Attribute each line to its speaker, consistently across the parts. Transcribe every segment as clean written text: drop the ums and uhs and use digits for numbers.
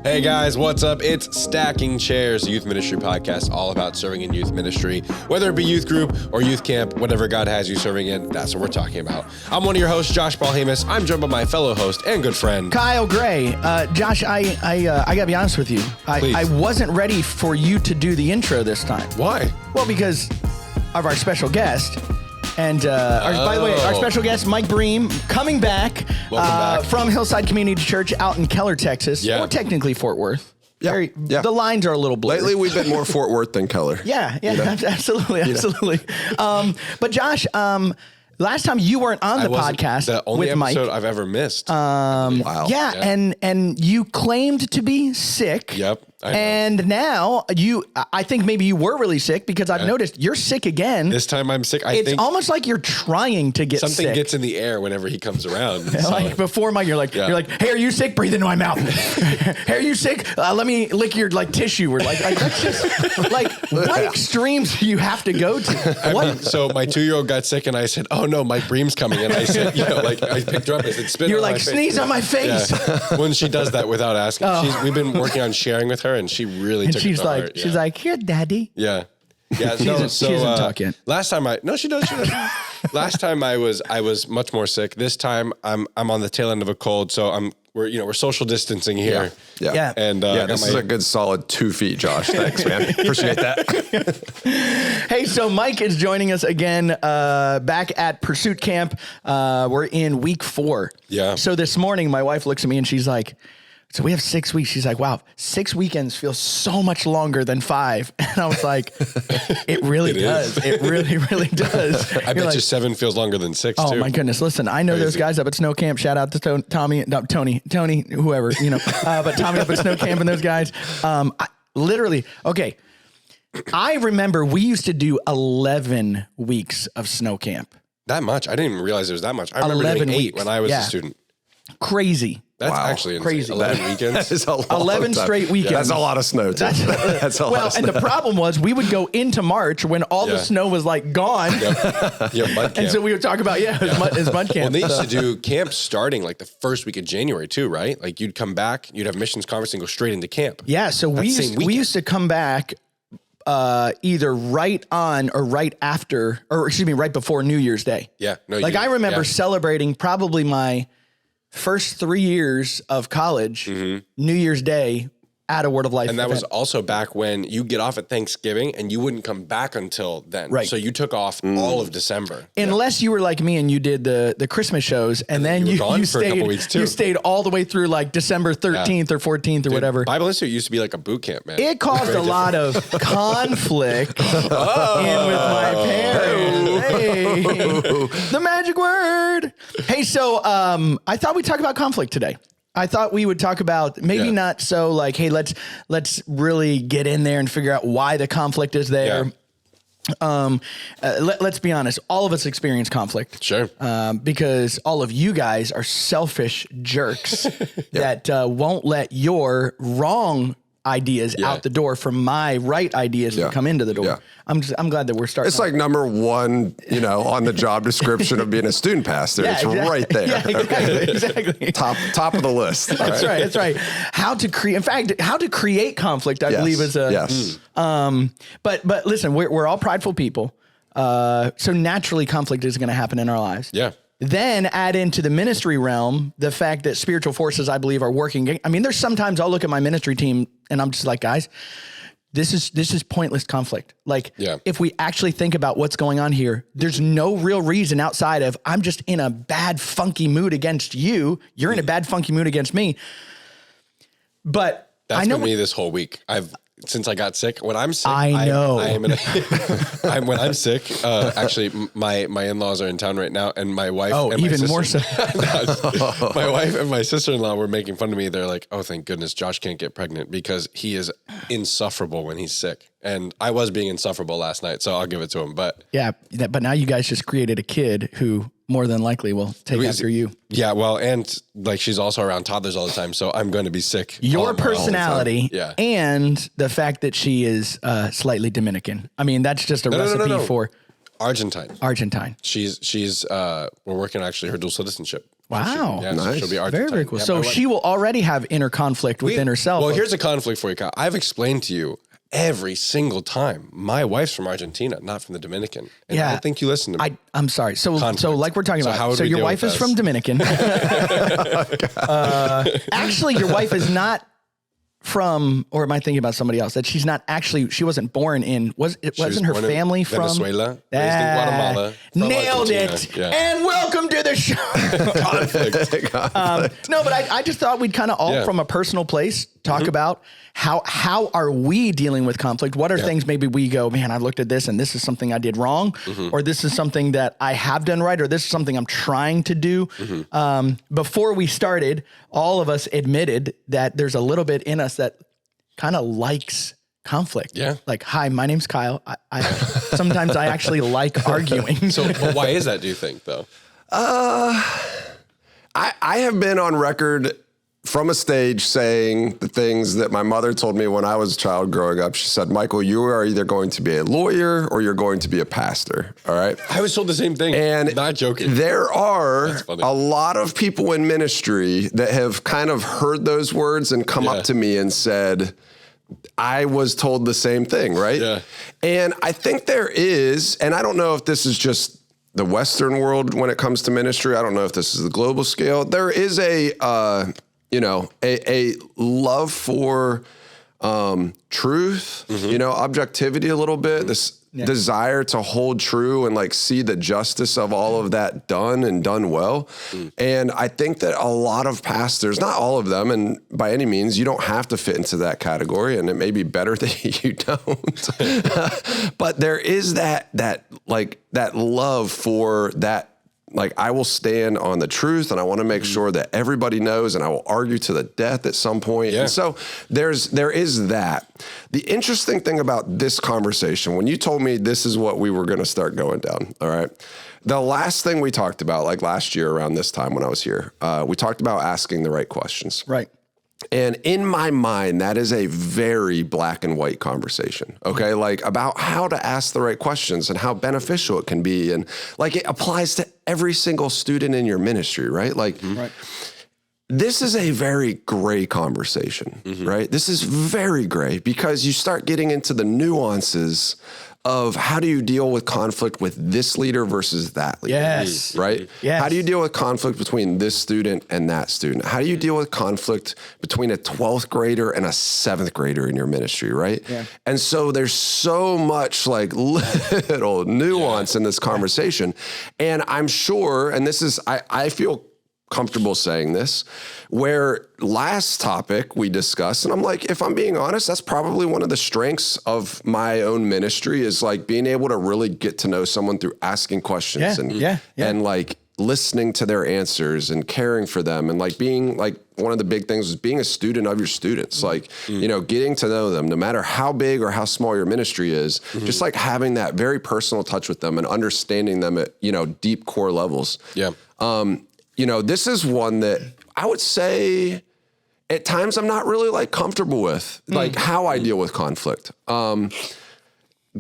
Speaker 1: Hey guys, what's up? It's Stacking Chairs, a youth ministry podcast all about serving in youth ministry. Whether it be youth group or youth camp, whatever God has you serving in, that's what we're talking about. I'm one of your hosts, Josh Balhamus. I'm joined by my fellow host and good friend,
Speaker 2: Kyle Gray. Josh, I gotta be honest with you. I wasn't ready for you to do the intro this time.
Speaker 1: Why?
Speaker 2: Well, because of our special guest. And by the way, our special guest, Mike Bream, coming back, from Hillside Community Church out in Keller, Texas, or technically Fort Worth.
Speaker 3: Yeah.
Speaker 2: The lines are a little blurred.
Speaker 3: Lately, we've been more Fort Worth than Keller.
Speaker 2: Yeah, absolutely. But Josh, last time you weren't on the podcast
Speaker 1: the only
Speaker 2: with Mike.
Speaker 1: episode I've ever missed.
Speaker 3: Wow.
Speaker 2: Yeah, and you claimed to be sick.
Speaker 1: Yep.
Speaker 2: And now I think maybe you were really sick because I've noticed you're sick again.
Speaker 1: This time I'm sick.
Speaker 2: It's almost like you're trying to get
Speaker 1: something
Speaker 2: sick.
Speaker 1: Gets in the air whenever he comes around.
Speaker 2: Like before Mike, you're like, hey, are you sick? Breathe into my mouth. Hey, are you sick? Let me lick your tissue. Or like that's just like what extremes do you have to go to?
Speaker 1: So my 2-year-old got sick and I said, oh no, Mike Bream's coming. And I said, I picked her up. I said, spit
Speaker 2: You're
Speaker 1: on
Speaker 2: like,
Speaker 1: my face.
Speaker 2: sneeze on my face.
Speaker 1: Yeah. When she does that without asking. We've been working on sharing with her and she really took it to heart.
Speaker 2: She's like, here, daddy.
Speaker 1: Yeah. Yeah.
Speaker 2: She doesn't talk yet.
Speaker 1: Last time she does. Last time I was much more sick. This time I'm on the tail end of a cold. So we're social distancing here.
Speaker 2: Yeah.
Speaker 1: And
Speaker 3: this is a good solid 2 feet, Josh. Thanks, man. Appreciate that.
Speaker 2: Hey, so Mike is joining us again, back at Pursuit Camp. We're in week 4.
Speaker 1: Yeah.
Speaker 2: So this morning, my wife looks at me and she's like, so we have 6 weeks. She's like, wow, 6 weekends feel so much longer than 5. And I was like, it really does. It really, really does.
Speaker 1: I bet you 7 feels longer than 6 too.
Speaker 2: Oh my goodness. Listen, I know those guys up at Snow Camp. Shout out to Tony, whoever, but Tommy up at Snow Camp and those guys. I remember we used to do 11 weeks of Snow Camp.
Speaker 1: That much? I didn't even realize it was that much. I remember doing 8 when I was a student.
Speaker 2: Crazy.
Speaker 1: That's actually insane.
Speaker 2: Crazy.
Speaker 1: 11 weekends.
Speaker 3: That is a lot
Speaker 2: 11 straight weekends.
Speaker 3: That's a lot of snow. That's a lot of snow.
Speaker 2: And the problem was we would go into March when all the snow was like gone.
Speaker 1: Mud camp.
Speaker 2: And so we would talk about, it's mud camp.
Speaker 1: Well, they used to do camp starting like the first week of January too, right? Like you'd come back, you'd have missions conference and go straight into camp.
Speaker 2: Yeah. So we used to come back either right on or right after, right before New Year's Day.
Speaker 1: Yeah. No,
Speaker 2: I remember celebrating probably my first 3 years of college, New Year's Day at a Word of Life
Speaker 1: And that
Speaker 2: event.
Speaker 1: was also back when you get off at Thanksgiving and you wouldn't come back until then.
Speaker 2: Right.
Speaker 1: So you took off all of December.
Speaker 2: Unless you were like me and you did the Christmas shows and then you
Speaker 1: for a
Speaker 2: stayed,
Speaker 1: couple weeks too.
Speaker 2: You stayed all the way through like December 13th or 14th or whatever.
Speaker 1: Bible Institute used to be like a boot camp, man.
Speaker 2: It caused a lot of conflict in with my parents. Hey, the magic word. Hey, so I thought we'd talk about conflict today. I thought we would talk about maybe not so like, hey, let's really get in there and figure out why the conflict is there. Yeah. Let's be honest. All of us experience conflict.
Speaker 1: Sure.
Speaker 2: Because all of you guys are selfish jerks that won't let your wrong ideas out the door from my right ideas that come into the door. Yeah. I'm glad that we're starting.
Speaker 3: It's like number 1, on the job description of being a student pastor. It's right there.
Speaker 2: Yeah, exactly.
Speaker 3: Top of the list.
Speaker 2: That's right. That's right. How to create conflict, I believe is a,
Speaker 3: yes.
Speaker 2: But listen, we're all prideful people. So naturally conflict is going to happen in our lives.
Speaker 1: Yeah.
Speaker 2: Then add into the ministry realm the fact that spiritual forces, I believe, are working. I mean, there's sometimes I'll look at my ministry team and I'm just like, guys, this is pointless conflict. Like, if we actually think about what's going on here, there's no real reason outside of I'm just in a bad, funky mood against you. You're in a bad, funky mood against me. But
Speaker 1: that's been me this whole week. Since I got sick, when I'm sick,
Speaker 2: I know.
Speaker 1: When I'm sick, actually, my in-laws are in town right now, and my wife.
Speaker 2: Oh,
Speaker 1: and my
Speaker 2: even
Speaker 1: sister,
Speaker 2: more so.
Speaker 1: My wife and my sister-in-law were making fun of me. They're like, "Oh, thank goodness, Josh can't get pregnant because he is insufferable when he's sick." And I was being insufferable last night, so I'll give it to him. But
Speaker 2: but now you guys just created a kid who more than likely will take after you.
Speaker 1: Yeah, well, and like she's also around toddlers all the time, so I'm going to be sick.
Speaker 2: Your personality and the fact that she is slightly Dominican. I mean, that's just a recipe for
Speaker 1: Argentine.
Speaker 2: Argentine.
Speaker 1: She's we're working on actually her dual citizenship.
Speaker 2: Wow.
Speaker 1: Yeah,
Speaker 3: Nice.
Speaker 1: she'll be
Speaker 2: Very, very
Speaker 1: archetype.
Speaker 2: cool.
Speaker 1: Yeah,
Speaker 2: so
Speaker 1: my wife-
Speaker 2: she will already have inner conflict within herself.
Speaker 1: Well, here's a conflict for you, Kyle. I've explained to you every single time. My wife's from Argentina, not from the Dominican. And I don't think you listen to me.
Speaker 2: I'm sorry. So like we're talking
Speaker 1: So
Speaker 2: about.
Speaker 1: how would
Speaker 2: So
Speaker 1: we
Speaker 2: your
Speaker 1: deal
Speaker 2: wife
Speaker 1: with
Speaker 2: is
Speaker 1: this?
Speaker 2: from Dominican. Actually, your wife is not from, or am I thinking about somebody else? That she's not actually, she wasn't born in, wasn't her
Speaker 1: born in
Speaker 2: family from
Speaker 1: Venezuela, raised in Guatemala. from
Speaker 2: Nailed
Speaker 1: Argentina.
Speaker 2: it.
Speaker 1: Yeah.
Speaker 2: And welcome to the show. No, but I just thought we'd kind of all from a personal place talk about how are we dealing with conflict? What are things maybe we go, man, I looked at this and this is something I did wrong, or this is something that I have done right, or this is something I'm trying to do. Before we started, all of us admitted that there's a little bit in us that kind of likes conflict. Yeah. Like, hi, my name's Kyle. I sometimes I actually like arguing.
Speaker 1: So but why is that, do you think, though?
Speaker 3: I have been on record from a stage saying the things that my mother told me when I was a child growing up. She said, Michael, you are either going to be a lawyer or you're going to be a pastor. All right.
Speaker 1: I was told the same thing. And not joking.
Speaker 3: There are a lot of people in ministry that have kind of heard those words and come up to me and said, I was told the same thing, right? Yeah. And I think there is, and I don't know if this is just the Western world when it comes to ministry. I don't know if this is the global scale. There is a love for truth, objectivity a little bit, this desire to hold true and like see the justice of all of that done and done well. And I think that a lot of pastors, not all of them, and by any means, you don't have to fit into that category, and it may be better that you don't. But there is that love for that. Like, I will stand on the truth, and I want to make sure that everybody knows, and I will argue to the death at some point. Yeah. And so there is that. The interesting thing about this conversation, when you told me this is what we were going to start going down, all right, the last thing we talked about, like last year around this time when I was here, we talked about asking the right questions. Right. And in my mind, that is a very black and white conversation, okay? Like about how to ask the right questions and how beneficial it can be. And like it applies to every single student in your ministry, right? Like this is a very gray conversation, right? This is very gray because you start getting into the nuances of how do you deal with conflict with this leader versus that leader? Yes. Right? Yes. How do you deal with conflict between this student and that student? How do you deal with conflict between a 12th grader and a 7th grader in your ministry, right? Yeah. And so there's so much like little nuance in this conversation. And I'm sure, and this is, I feel comfortable saying this, where last topic we discussed, and I'm like, if I'm being honest, that's probably one of the strengths of my own ministry is like being able to really get to know someone through asking questions and like listening to their answers and caring for them. And like being like, one of the big things is being a student of your students, like, getting to know them, no matter how big or how small your ministry is, just like having that very personal touch with them and understanding them at, deep core levels. Yeah. This is one that I would say at times I'm not really like comfortable with, like how I deal with conflict.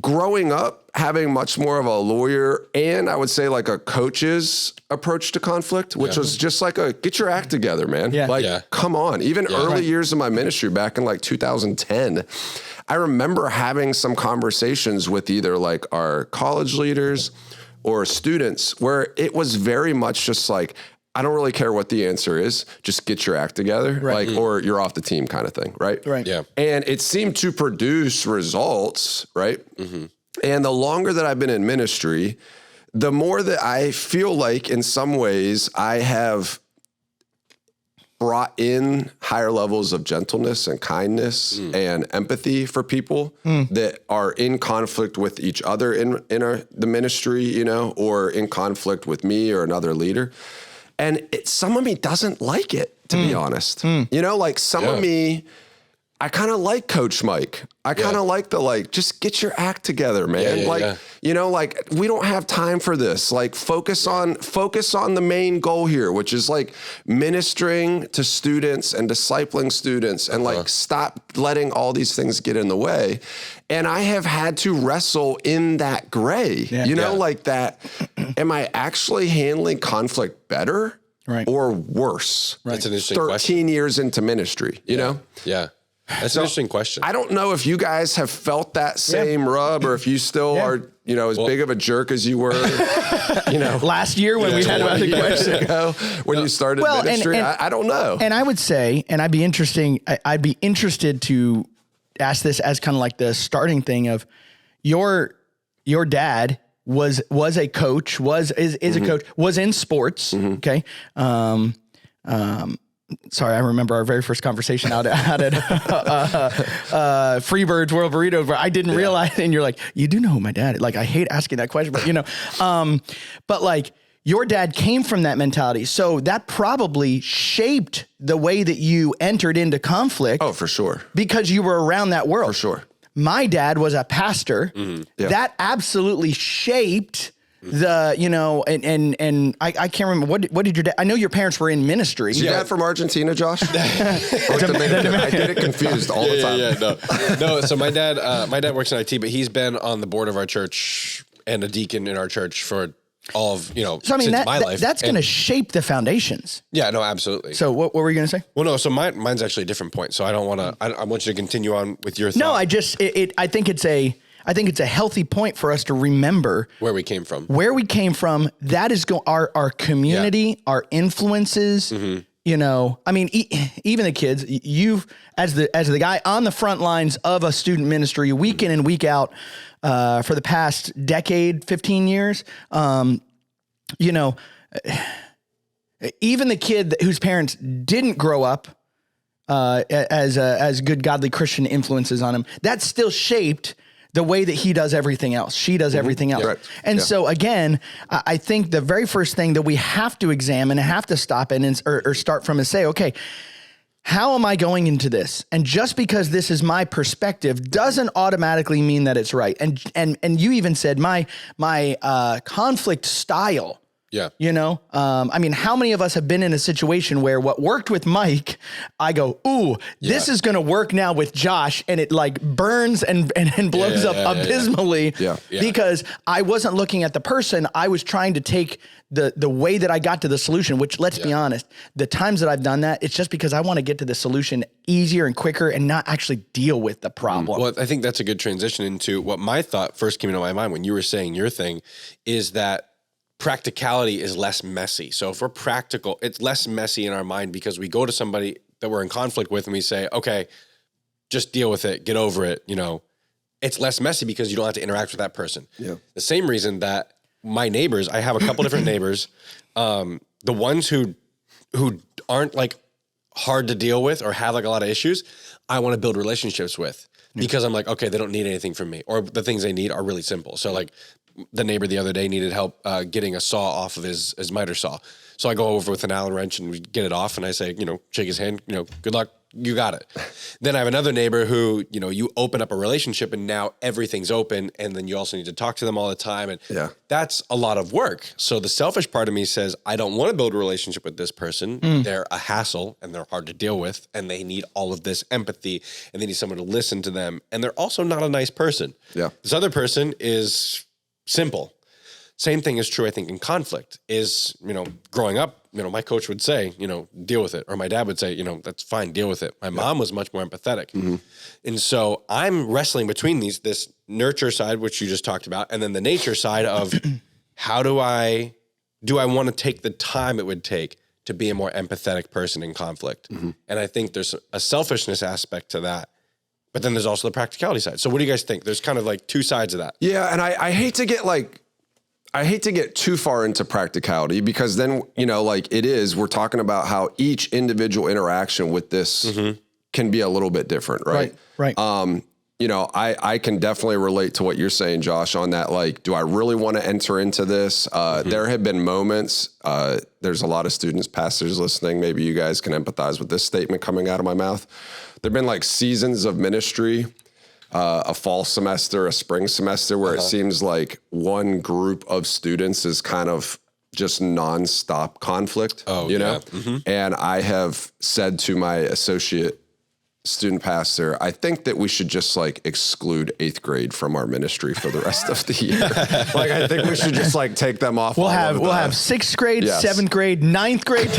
Speaker 3: Growing up, having much more of a lawyer and I would say like a coach's approach to conflict, which was just like get your act together, man. Yeah. Come on. Even early years of my ministry back in like 2010, I remember having some conversations with either like our college leaders or students where it was very much just like, I don't really care what the answer is. Just get your act together, or you're off the team kind of thing, right? Right. Yeah. And it seemed to produce results, right? And the longer that I've been in ministry, the more that I feel like in some ways I have brought in higher levels of gentleness and kindness and empathy for people that are in conflict with each other in the ministry, or in conflict with me or another leader. And some of me doesn't like it, to be honest. Like some of me, I kind of like Coach Mike. I kind of like just get your act together, man. Like we don't have time for this. Like focus on the main goal here, which is like ministering to students and discipling students and like stop letting all these things get in the way. And I have had to wrestle in that gray, like that. Am I actually handling conflict better?
Speaker 2: Right.
Speaker 3: or worse.
Speaker 1: That's an interesting
Speaker 3: 13
Speaker 1: question.
Speaker 3: years into ministry, you know?
Speaker 1: Yeah. That's an interesting question.
Speaker 3: I don't know if you guys have felt that same rub or if you still are, you know, as big of a jerk as you were, you know,
Speaker 2: last year when we had about the question
Speaker 3: ago when you started ministry. I don't know.
Speaker 2: And I would say, and I'd be interested to ask this as kind of like the starting thing of your dad was a coach, is a coach, was in sports. Okay. Sorry, I remember our very first conversation out at Freebird's World Burrito, where I didn't realize, and you're like, you do know who my dad is. Like, I hate asking that question, but you know, but like your dad came from that mentality. So that probably shaped the way that you entered into conflict.
Speaker 3: Oh, for sure.
Speaker 2: Because you were around that world.
Speaker 3: For sure.
Speaker 2: My dad was a pastor. That absolutely shaped the, you know, and I can't remember what did your dad, I know your parents were in ministry.
Speaker 3: Is your dad from Argentina, Josh? Or Dominican? I get it confused all the time.
Speaker 1: No. So my dad works in IT, but he's been on the board of our church and a deacon in our church for all of, you know,
Speaker 2: so I mean,
Speaker 1: since my life.
Speaker 2: That's going to shape the foundations.
Speaker 1: Yeah, no, absolutely.
Speaker 2: So what were you going to say?
Speaker 1: Well, no, so mine's actually a different point. So I don't want to, I want you to continue on with your thought.
Speaker 2: No, I think it's a healthy point for us to remember
Speaker 1: where we came from.
Speaker 2: That is our community, our influences. You know, I mean, even the kids. You've as the guy on the front lines of a student ministry, week in and week out, for the past decade, 15 years. You know, even the kid whose parents didn't grow up as good godly Christian influences on him, that still shaped the way that he does everything else. She does everything else.
Speaker 3: Right.
Speaker 2: And so again, I think the very first thing that we have to examine and have to stop in or start from is say, okay, how am I going into this? And just because this is my perspective doesn't automatically mean that it's right. And you even said my conflict style.
Speaker 1: Yeah.
Speaker 2: You know, I mean, how many of us have been in a situation where what worked with Mike, I go, ooh, this is going to work now with Josh, and it like burns and blows up abysmally because I wasn't looking at the person. I was trying to take the way that I got to the solution, which let's be honest, the times that I've done that, it's just because I want to get to the solution easier and quicker and not actually deal with the problem.
Speaker 1: Well, I think that's a good transition into what my thought first came into my mind when you were saying your thing is that practicality is less messy. So if we're practical, it's less messy in our mind because we go to somebody that we're in conflict with and we say, okay, just deal with it, get over it. You know, it's less messy because you don't have to interact with that person. Yeah. The same reason that my neighbors, I have a couple different neighbors, the ones who aren't like hard to deal with or have like a lot of issues, I want to build relationships with because I'm like, okay, they don't need anything from me, or the things they need are really simple. So like, the neighbor the other day needed help getting a saw off of his miter saw. So I go over with an Allen wrench and we get it off and I say, you know, shake his hand, you know, good luck, you got it. Then I have another neighbor who, you know, you open up a relationship and now everything's open and then you also need to talk to them all the time. And that's a lot of work. So the selfish part of me says, I don't want to build a relationship with this person. They're a hassle and they're hard to deal with and they need all of this empathy and they need someone to listen to them. And they're also not a nice person. Yeah. This other person is simple. Same thing is true, I think, in conflict is, you know, growing up, you know, my coach would say, you know, deal with it. Or my dad would say, you know, that's fine, deal with it. My mom was much more empathetic. And so I'm wrestling between this nurture side, which you just talked about, and then the nature side of how do I want to take the time it would take to be a more empathetic person in conflict? And I think there's a selfishness aspect to that. But then there's also the practicality side. So what do you guys think? There's kind of like two sides of that.
Speaker 3: Yeah. And I hate to get too far into practicality because then, you know, like we're talking about how each individual interaction with this can be a little bit different. Right. You know, I can definitely relate to what you're saying, Josh, on that. Like, do I really want to enter into this? There have been moments, there's a lot of students, pastors listening. Maybe you guys can empathize with this statement coming out of my mouth. There've been like seasons of ministry, a fall semester, a spring semester, where it seems like one group of students is kind of just nonstop conflict, you know? And I have said to my associate student pastor, I think that we should just like exclude 8th grade from our ministry for the rest of the year. Like, I think we should just like take them off.
Speaker 2: We'll have 6th grade,
Speaker 3: Yes.
Speaker 2: 7th grade, 9th grade.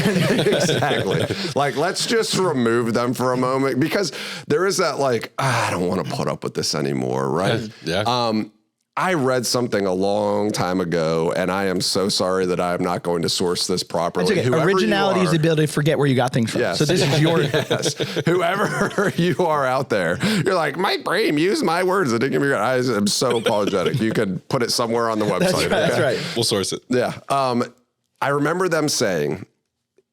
Speaker 3: Exactly. Like, let's just remove them for a moment, because there is that like, I don't want to put up with this anymore. Right.
Speaker 1: Yeah.
Speaker 3: I read something a long time ago, and I am so sorry that I am not going to source this properly.
Speaker 2: It's okay.
Speaker 3: Whoever
Speaker 2: originality
Speaker 3: you
Speaker 2: is the ability to forget where you got things from.
Speaker 3: Yes.
Speaker 2: So this is your...
Speaker 3: Yes. Whoever you are out there, you're like, Mike Bream, use my words. I didn't give me your eyes. I'm so apologetic. You could put it somewhere on the website.
Speaker 2: That's right.
Speaker 1: We'll source it.
Speaker 3: Yeah. I remember them saying,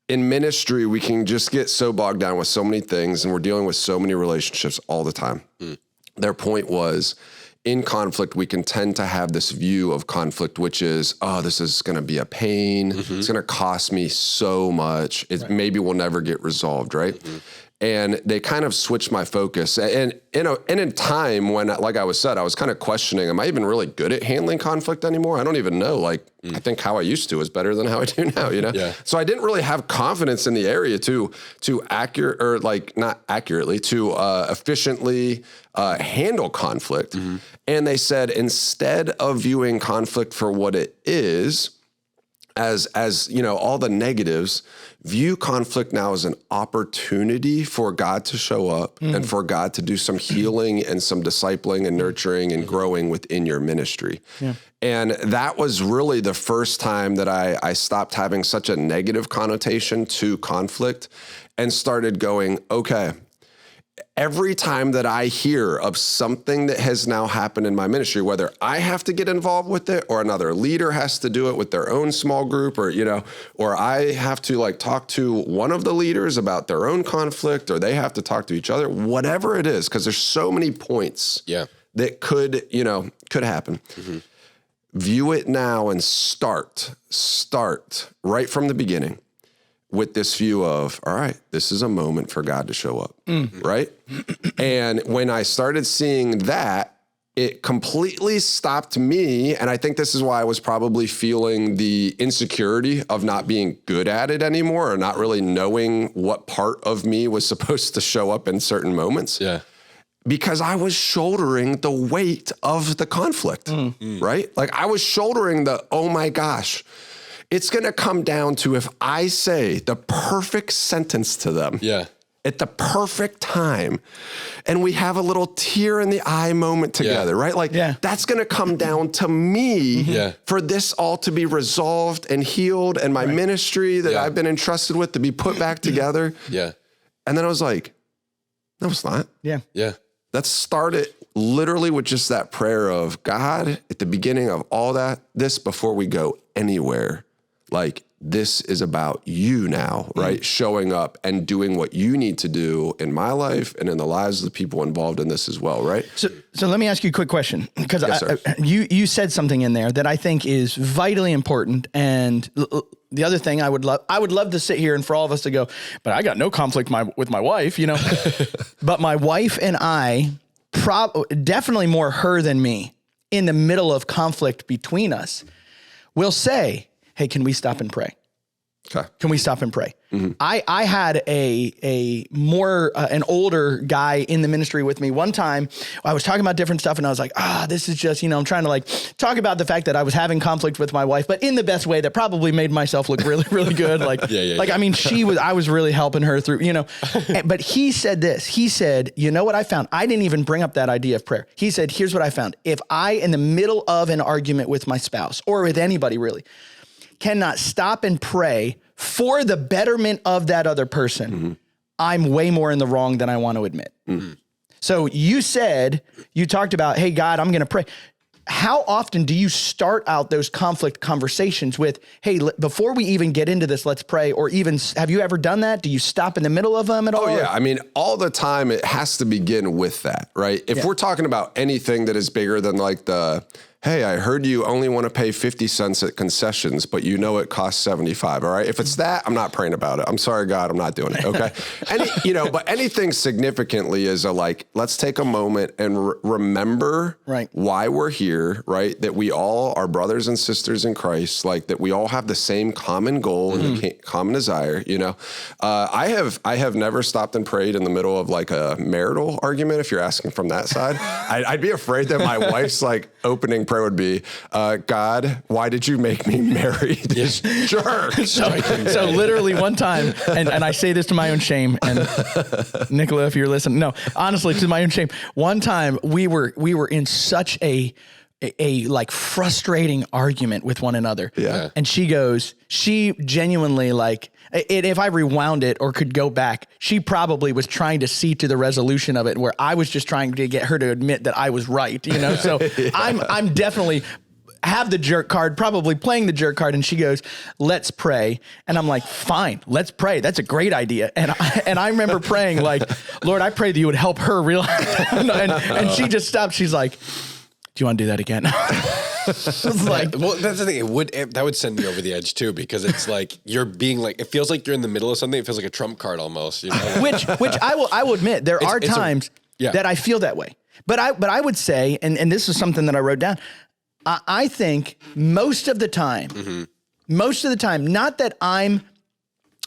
Speaker 3: in ministry, we can just get so bogged down with so many things, and we're dealing with so many relationships all the time. Their point was, in conflict, we can tend to have this view of conflict, which is, oh, this is going to be a pain. It's going to cost me so much. Maybe we'll never get resolved, right? And they kind of switched my focus. And in a time when, like I was said, I was kind of questioning, am I even really good at handling conflict anymore? I don't even know. Like, I think how I used to is better than how I do now, you know?
Speaker 1: Yeah.
Speaker 3: So I didn't really have confidence in the area to efficiently handle conflict. And they said, instead of viewing conflict for what it is, as you know, all the negatives, view conflict now as an opportunity for God to show up and for God to do some healing and some discipling and nurturing and growing within your ministry. Yeah. And that was really the first time that I stopped having such a negative connotation to conflict and started going, okay, every time that I hear of something that has now happened in my ministry, whether I have to get involved with it or another leader has to do it with their own small group, or, you know, or I have to like talk to one of the leaders about their own conflict, or they have to talk to each other, whatever it is, because there's so many points that could happen. View it now and start right from the beginning with this view of, all right, this is a moment for God to show up, right? And when I started seeing that, it completely stopped me. And I think this is why I was probably feeling the insecurity of not being good at it anymore, or not really knowing what part of me was supposed to show up in certain moments.
Speaker 1: Yeah.
Speaker 3: Because I was shouldering the weight of the conflict, right? Like, I was shouldering the, oh my gosh, it's going to come down to if I say the perfect sentence to them at the perfect time, and we have a little tear in the eye moment together, right? Like, that's going to come down to me for this all to be resolved and healed, and my ministry that I've been entrusted with to be put back together. And then I was like, no, it's not. Let's start it literally with just that prayer of, God, at the beginning of all this before we go anywhere, like, this is about you now, right? Showing up and doing what you need to do in my life and in the lives of the people involved in this as well, right?
Speaker 2: So let me ask you a quick question, because
Speaker 3: Yes,
Speaker 2: you said something in there that I think is vitally important. And the other thing I would love to sit here and for all of us to go, but I got no conflict with my wife, you know. But my wife and I, definitely more her than me, in the middle of conflict between us, will say, hey, can we stop and pray?
Speaker 3: Okay.
Speaker 2: Can we stop and pray? I had an older guy in the ministry with me one time. I was talking about different stuff, and I was like, this is just, I'm trying to like talk about the fact that I was having conflict with my wife, but in the best way that probably made myself look really, really good. Like, I mean, I was really helping her through, but he said this. He said, you know what I found? I didn't even bring up that idea of prayer. He said, here's what I found. If I, in the middle of an argument with my spouse, or with anybody really, cannot stop and pray for the betterment of that other person, I'm way more in the wrong than I want to admit. So you talked about, hey, God, I'm going to pray. How often do you start out those conflict conversations with, hey, before we even get into this, let's pray? Or even, have you ever done that? Do you stop in the middle of them at all?
Speaker 3: Oh, yeah. I mean, all the time it has to begin with that, right? If we're talking about anything that is bigger than like the hey, I heard you only want to pay 50 cents at concessions, but you know it costs 75. All right. If it's that, I'm not praying about it. I'm sorry, God, I'm not doing it. Okay. But anything significantly is let's take a moment and remember why we're here, right? That we all are brothers and sisters in Christ, like that we all have the same common goal and common desire, I have never stopped and prayed in the middle of like a marital argument. If you're asking from that side, I'd be afraid that my wife's like opening prayer would be, God, why did you make me marry this jerk?
Speaker 2: So literally one time, and I say this to my own shame, and Nicola, if you're listening, no, honestly, to my own shame, one time we were in such a like frustrating argument with one another.
Speaker 3: Yeah.
Speaker 2: And she genuinely if I rewound it or could go back, she probably was trying to see to the resolution of it where I was just trying to get her to admit that I was right, So I'm definitely have the jerk card, probably playing the jerk card. And she goes, let's pray. And I'm like, fine, let's pray. That's a great idea. And I remember praying like, Lord, I pray that you would help her realize. and she just stopped. She's like, do you want to do that again?
Speaker 1: Well, that's the thing. That would send me over the edge too, because it's like you're being like, it feels like you're in the middle of something. It feels like a trump card almost.
Speaker 2: Which I will admit there are times that I feel that way. But I would say, and this is something that I wrote down. I think most of the time, not that I'm,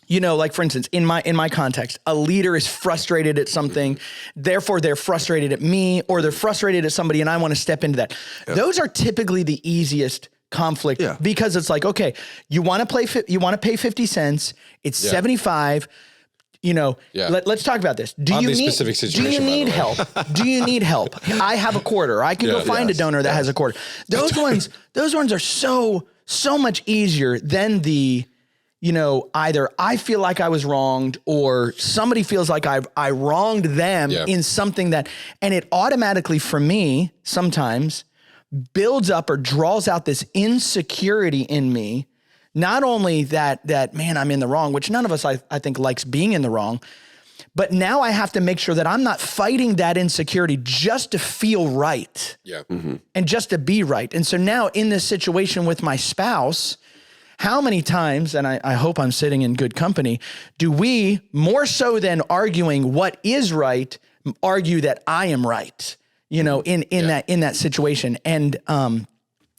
Speaker 2: like for instance, in my context, a leader is frustrated at something, therefore they're frustrated at me, or they're frustrated at somebody and I want to step into that. Yeah. Those are typically the easiest conflict because it's like, okay, you want to pay 50 cents. It's 75. Let's talk about this. Do you need help? Do you need help? I have a quarter. I can go find a donor that has a quarter. Those ones are so much easier than the, either I feel like I was wronged or somebody feels like I wronged them in something and it automatically for me sometimes builds up or draws out this insecurity in me. Not only that, man, I'm in the wrong, which none of us, I think, likes being in the wrong, but now I have to make sure that I'm not fighting that insecurity just to feel right and just to be right. And so now in this situation with my spouse, how many times, and I hope I'm sitting in good company, do we, more so than arguing what is right, argue that I am right, in that situation. And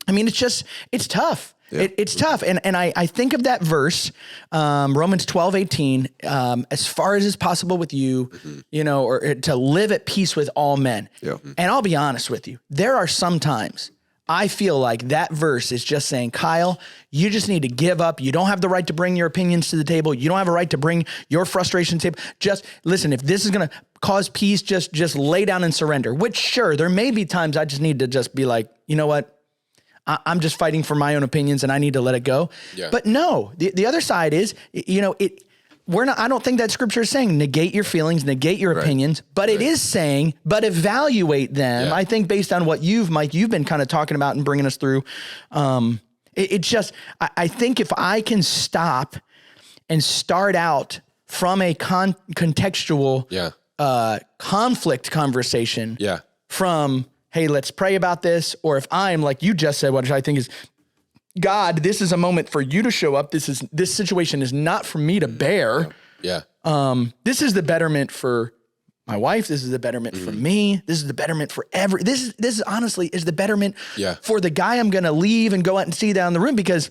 Speaker 2: it's tough. Yeah. It's tough. And I think of that verse, Romans 12:18, as far as is possible with you, or to live at peace with all men. Yeah. And I'll be honest with you, there are some times I feel like that verse is just saying, Kyle, you just need to give up. You don't have the right to bring your opinions to the table. You don't have a right to bring your frustrations to the table. Just listen, if this is going to cause peace, just lay down and surrender, which sure, there may be times I just need to just be like, you know what? I'm just fighting for my own opinions and I need to let it go. Yeah. But no, the other side is, I don't think that scripture is saying negate your feelings, negate your opinions, but it is saying, but evaluate them. Yeah. I think based on what Mike, you've been kind of talking about and bringing us through. I think if I can stop and start out from a contextual conflict conversation from, hey, let's pray about this. Or if I'm like you just said, what I think is, God, this is a moment for you to show up. This situation is not for me to bear. Yeah. This is the betterment for my wife. This is the betterment for me. This is the betterment for this is honestly is the betterment for the guy I'm going to leave and go out and see down the room, because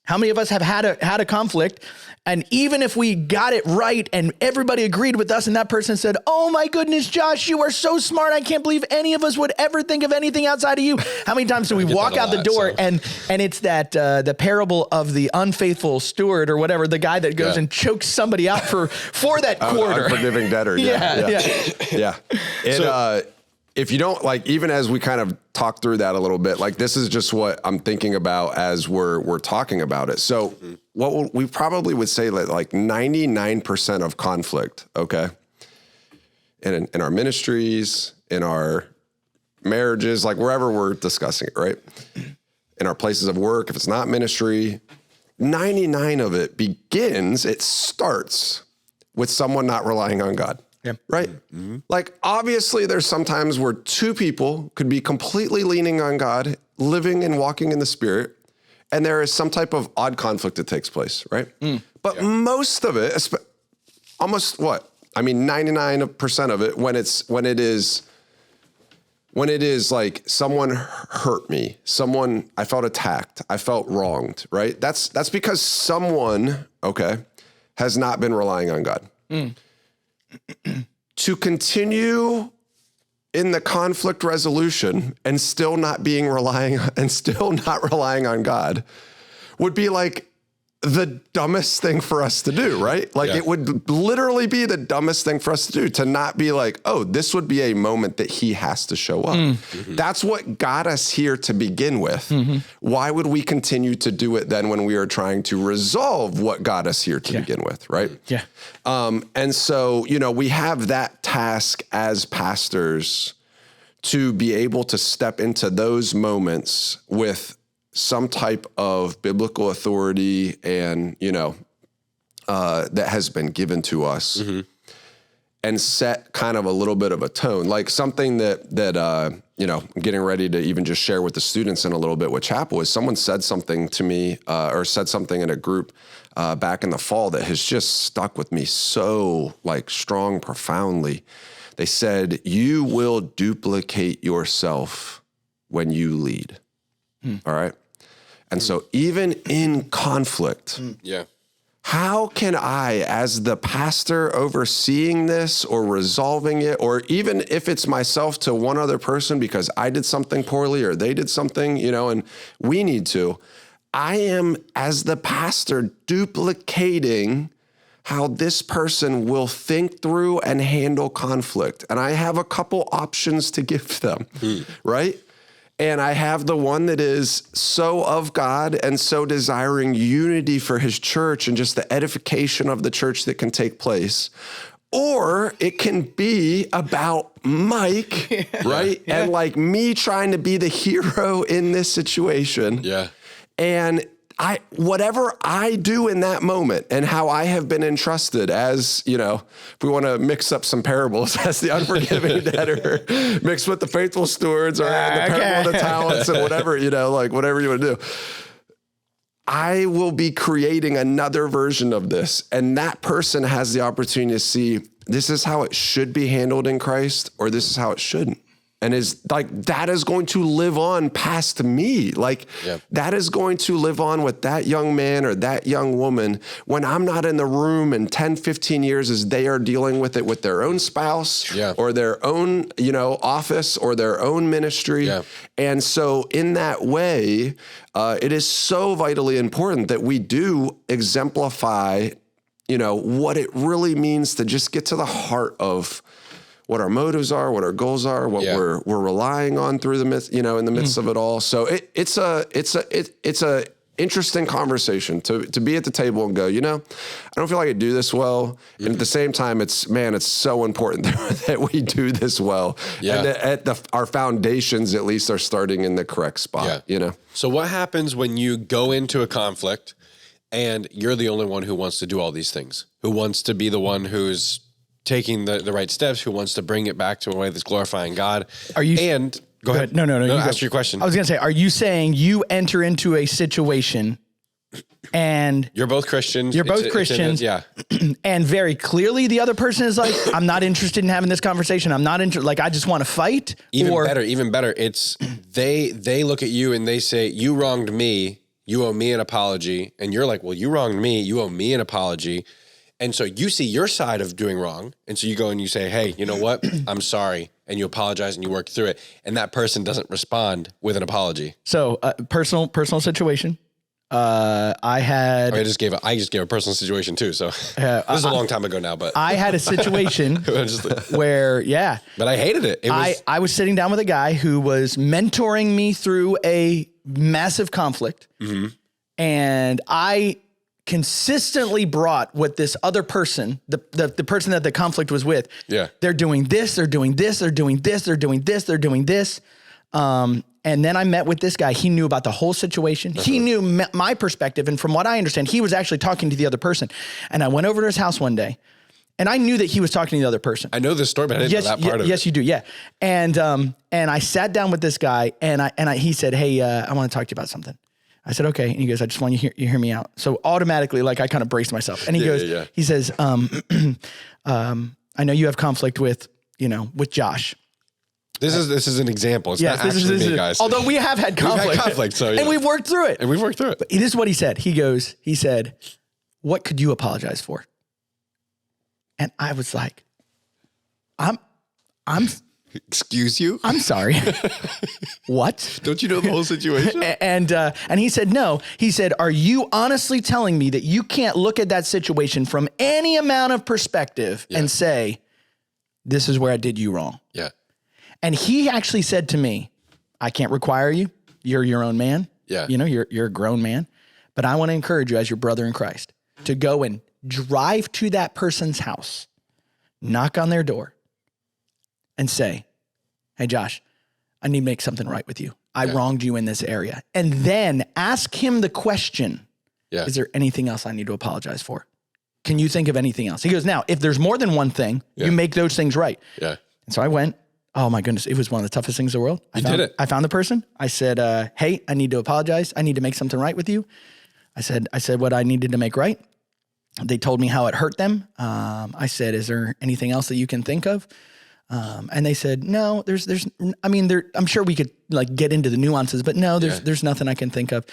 Speaker 2: how many of us have had a conflict, and even if we got it right and everybody agreed with us and that person said, oh my goodness, Josh, you are so smart. I can't believe any of us would ever think of anything outside of you. How many times do we walk out the door and it's that the parable of the unfaithful steward or whatever, the guy that goes and chokes somebody out for that quarter.
Speaker 3: Unforgiving debtor. Yeah. If you don't even as we kind of talk through that a little bit, this is just what I'm thinking about as we're talking about it. So what we probably would say 99% of conflict, okay, in our ministries, in our marriages, wherever we're discussing it, right? In our places of work, if it's not ministry, 99 of it starts with someone not relying on God. Yeah. Right. Mm-hmm. Obviously there's sometimes where two people could be completely leaning on God, living and walking in the Spirit, and there is some type of odd conflict that takes place, right? But most of it, almost 99% of it, when it is like someone hurt me, I felt attacked, I felt wronged, right? That's because someone, has not been relying on God. To continue in the conflict resolution and still not relying on God would be like the dumbest thing for us to do, right? Like it would literally be the dumbest thing for us to do, to not be like, oh, this would be a moment that he has to show up. That's what got us here to begin with. Why would we continue to do it then when we are trying to resolve what got us here to begin with, right?
Speaker 2: Yeah.
Speaker 3: And so, we have that task as pastors to be able to step into those moments with some type of biblical authority and, that has been given to us and set kind of a little bit of a tone, like something that I'm getting ready to even just share with the students in a little bit with chapel is someone said something to me or said something in a group back in the fall that has just stuck with me so like strong, profoundly. They said, you will duplicate yourself when you lead. All right. And so even in conflict, how can I, as the pastor overseeing this or resolving it, or even if it's myself to one other person because I did something poorly or they did something, and we need to, I am, as the pastor, duplicating how this person will think through and handle conflict. And I have a couple options to give them, right? And I have the one that is so of God and so desiring unity for his church and just the edification of the church that can take place. Or it can be about Mike, right? And like me trying to be the hero in this situation. And whatever I do in that moment and how I have been entrusted as, if we want to mix up some parables, as the unforgiving debtor mixed with the faithful stewards or the parable of the talents and whatever, whatever you want to do. I will be creating another version of this. And that person has the opportunity to see this is how it should be handled in Christ, or this is how it shouldn't. And is like, that is going to live on past me. Like that is going to live on with that young man or that young woman when I'm not in the room in 10, 15 years as they are dealing with it with their own spouse or their own, office or their own ministry. And so in that way, it is so vitally important that we do exemplify, what it really means to just get to the heart of what our motives are, what our goals are, what we're relying on through the midst, in the midst of it all. So it's a interesting conversation to be at the table and go, I don't feel like I do this well. And at the same time, it's so important that we do this well. And that our foundations at least are starting in the correct spot,
Speaker 1: So what happens when you go into a conflict and you're the only one who wants to do all these things, who wants to be the one who's taking the right steps, who wants to bring it back to a way that's glorifying God? Go ahead. No, ask your question.
Speaker 2: I was going to say, are you saying you enter into a situation and
Speaker 1: you're both Christians?
Speaker 2: And very clearly the other person is like, I'm not interested in having this conversation. I'm not interested. Like, I just want to fight.
Speaker 1: Even better. It's they look at you and they say, you wronged me. You owe me an apology. And you're like, well, you wronged me. You owe me an apology. And so you see your side of doing wrong. And so you go and you say, hey, you know what? I'm sorry. And you apologize and you work through it. And that person doesn't respond with an apology.
Speaker 2: So personal situation. I
Speaker 1: just gave a personal situation too. So this is a long time ago now, but
Speaker 2: I had a situation where,
Speaker 1: but I hated it.
Speaker 2: I was sitting down with a guy who was mentoring me through a massive conflict. And I consistently brought what this other person, the person that the conflict was with, they're doing this, they're doing this, they're doing this, they're doing this, they're doing this. And then I met with this guy. He knew about the whole situation. He knew my perspective. And from what I understand, he was actually talking to the other person. And I went over to his house one day And I knew that he was talking to the other person.
Speaker 1: I know this story, but I didn't know that part of it.
Speaker 2: Yes, you do. Yeah. And I sat down with this guy and he said, hey, I want to talk to you about something. I said, okay. And he goes, I just want you to hear me out. So automatically, like I kind of braced myself and he goes, he says, I know you have conflict with Josh.
Speaker 1: This is an example. It's not actually me, guys.
Speaker 2: Although we have had conflict.
Speaker 1: We've had conflict, so
Speaker 2: and we've worked through it.
Speaker 1: But
Speaker 2: this is what he said. He said, what could you apologize for? And I was like, I'm
Speaker 1: excuse you?
Speaker 2: I'm sorry. What?
Speaker 1: Don't you know the whole situation?
Speaker 2: And he said, no. He said, are you honestly telling me that you can't look at that situation from any amount of perspective and say, this is where I did you wrong?
Speaker 1: Yeah.
Speaker 2: And he actually said to me, I can't require you. You're your own man.
Speaker 1: Yeah.
Speaker 2: You're a grown man. But I want to encourage you as your brother in Christ to go and drive to that person's house, knock on their door, and say, hey, Josh, I need to make something right with you. I wronged you in this area. And then ask him the question, is there anything else I need to apologize for? Can you think of anything else? He goes, now, if there's more than one thing, you make those things right.
Speaker 1: Yeah.
Speaker 2: And so I went, oh my goodness, it was one of the toughest things in the world. I found the person. I said, hey, I need to apologize. I need to make something right with you. I said what I needed to make right. They told me how it hurt them. I said, is there anything else that you can think of? And they said, no, I'm sure we could like get into the nuances, but no, there's nothing I can think of.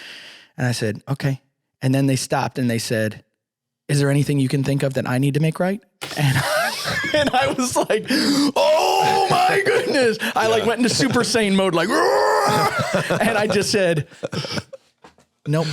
Speaker 2: And I said, okay. And then they stopped and they said, is there anything you can think of that I need to make right? And I was like, oh my goodness. I like went into Super Saiyan mode, like, and I just said, nope.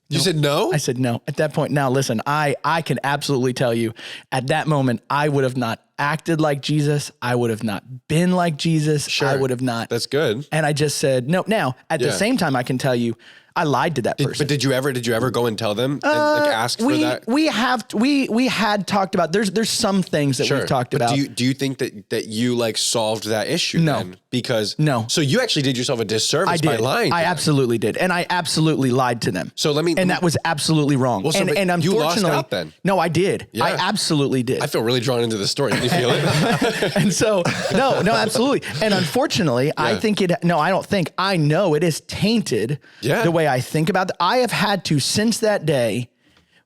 Speaker 1: You said no?
Speaker 2: I said no. At that point, now listen, I can absolutely tell you at that moment, I would have not acted like Jesus. I would have not been like Jesus.
Speaker 1: Sure.
Speaker 2: I would have not.
Speaker 1: That's good.
Speaker 2: And I just said, no. Now, at the same time, I can tell you, I lied to that person.
Speaker 1: But did you ever go and tell them and like ask for that?
Speaker 2: We had talked about, there's some things that we've talked about.
Speaker 1: Do you think that you like solved that issue?
Speaker 2: No.
Speaker 1: Then? Because
Speaker 2: no.
Speaker 1: So you actually did yourself a disservice by lying.
Speaker 2: I absolutely did. And I absolutely lied to them.
Speaker 1: So that was
Speaker 2: absolutely wrong.
Speaker 1: Well, so
Speaker 2: and unfortunately,
Speaker 1: you lost out then.
Speaker 2: No, I did.
Speaker 1: Yeah.
Speaker 2: I absolutely did.
Speaker 1: I feel really drawn into the story. Did you feel it?
Speaker 2: And so, no, absolutely. And unfortunately, I know it is tainted the way I think about it. I have had to, since that day,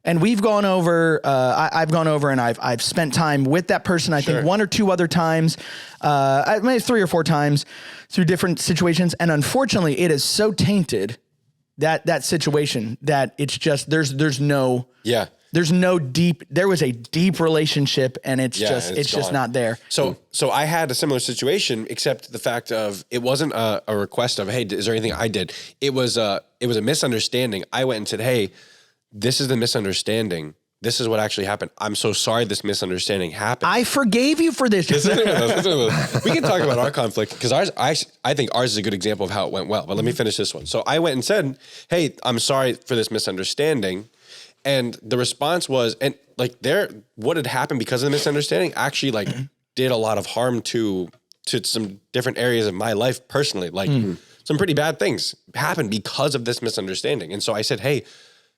Speaker 2: and we've gone over, I've gone over and I've spent time with that person, I think 1 or 2 other times, maybe 3 or 4 times through different situations. And unfortunately, it is so tainted, that situation, that it's just, there was a deep relationship and it's just not there.
Speaker 1: So I had a similar situation, except the fact of it wasn't a request of, hey, is there anything I did? It was a misunderstanding. I went and said, hey, this is the misunderstanding. This is what actually happened. I'm so sorry this misunderstanding happened.
Speaker 2: I forgave you for this.
Speaker 1: We can talk about our conflict because I think ours is a good example of how it went well. But let me finish this one. So I went and said, hey, I'm sorry for this misunderstanding. And the response was, and like what had happened because of the misunderstanding actually like did a lot of harm to some different areas of my life personally. Like some pretty bad things happened because of this misunderstanding. And so I said, hey,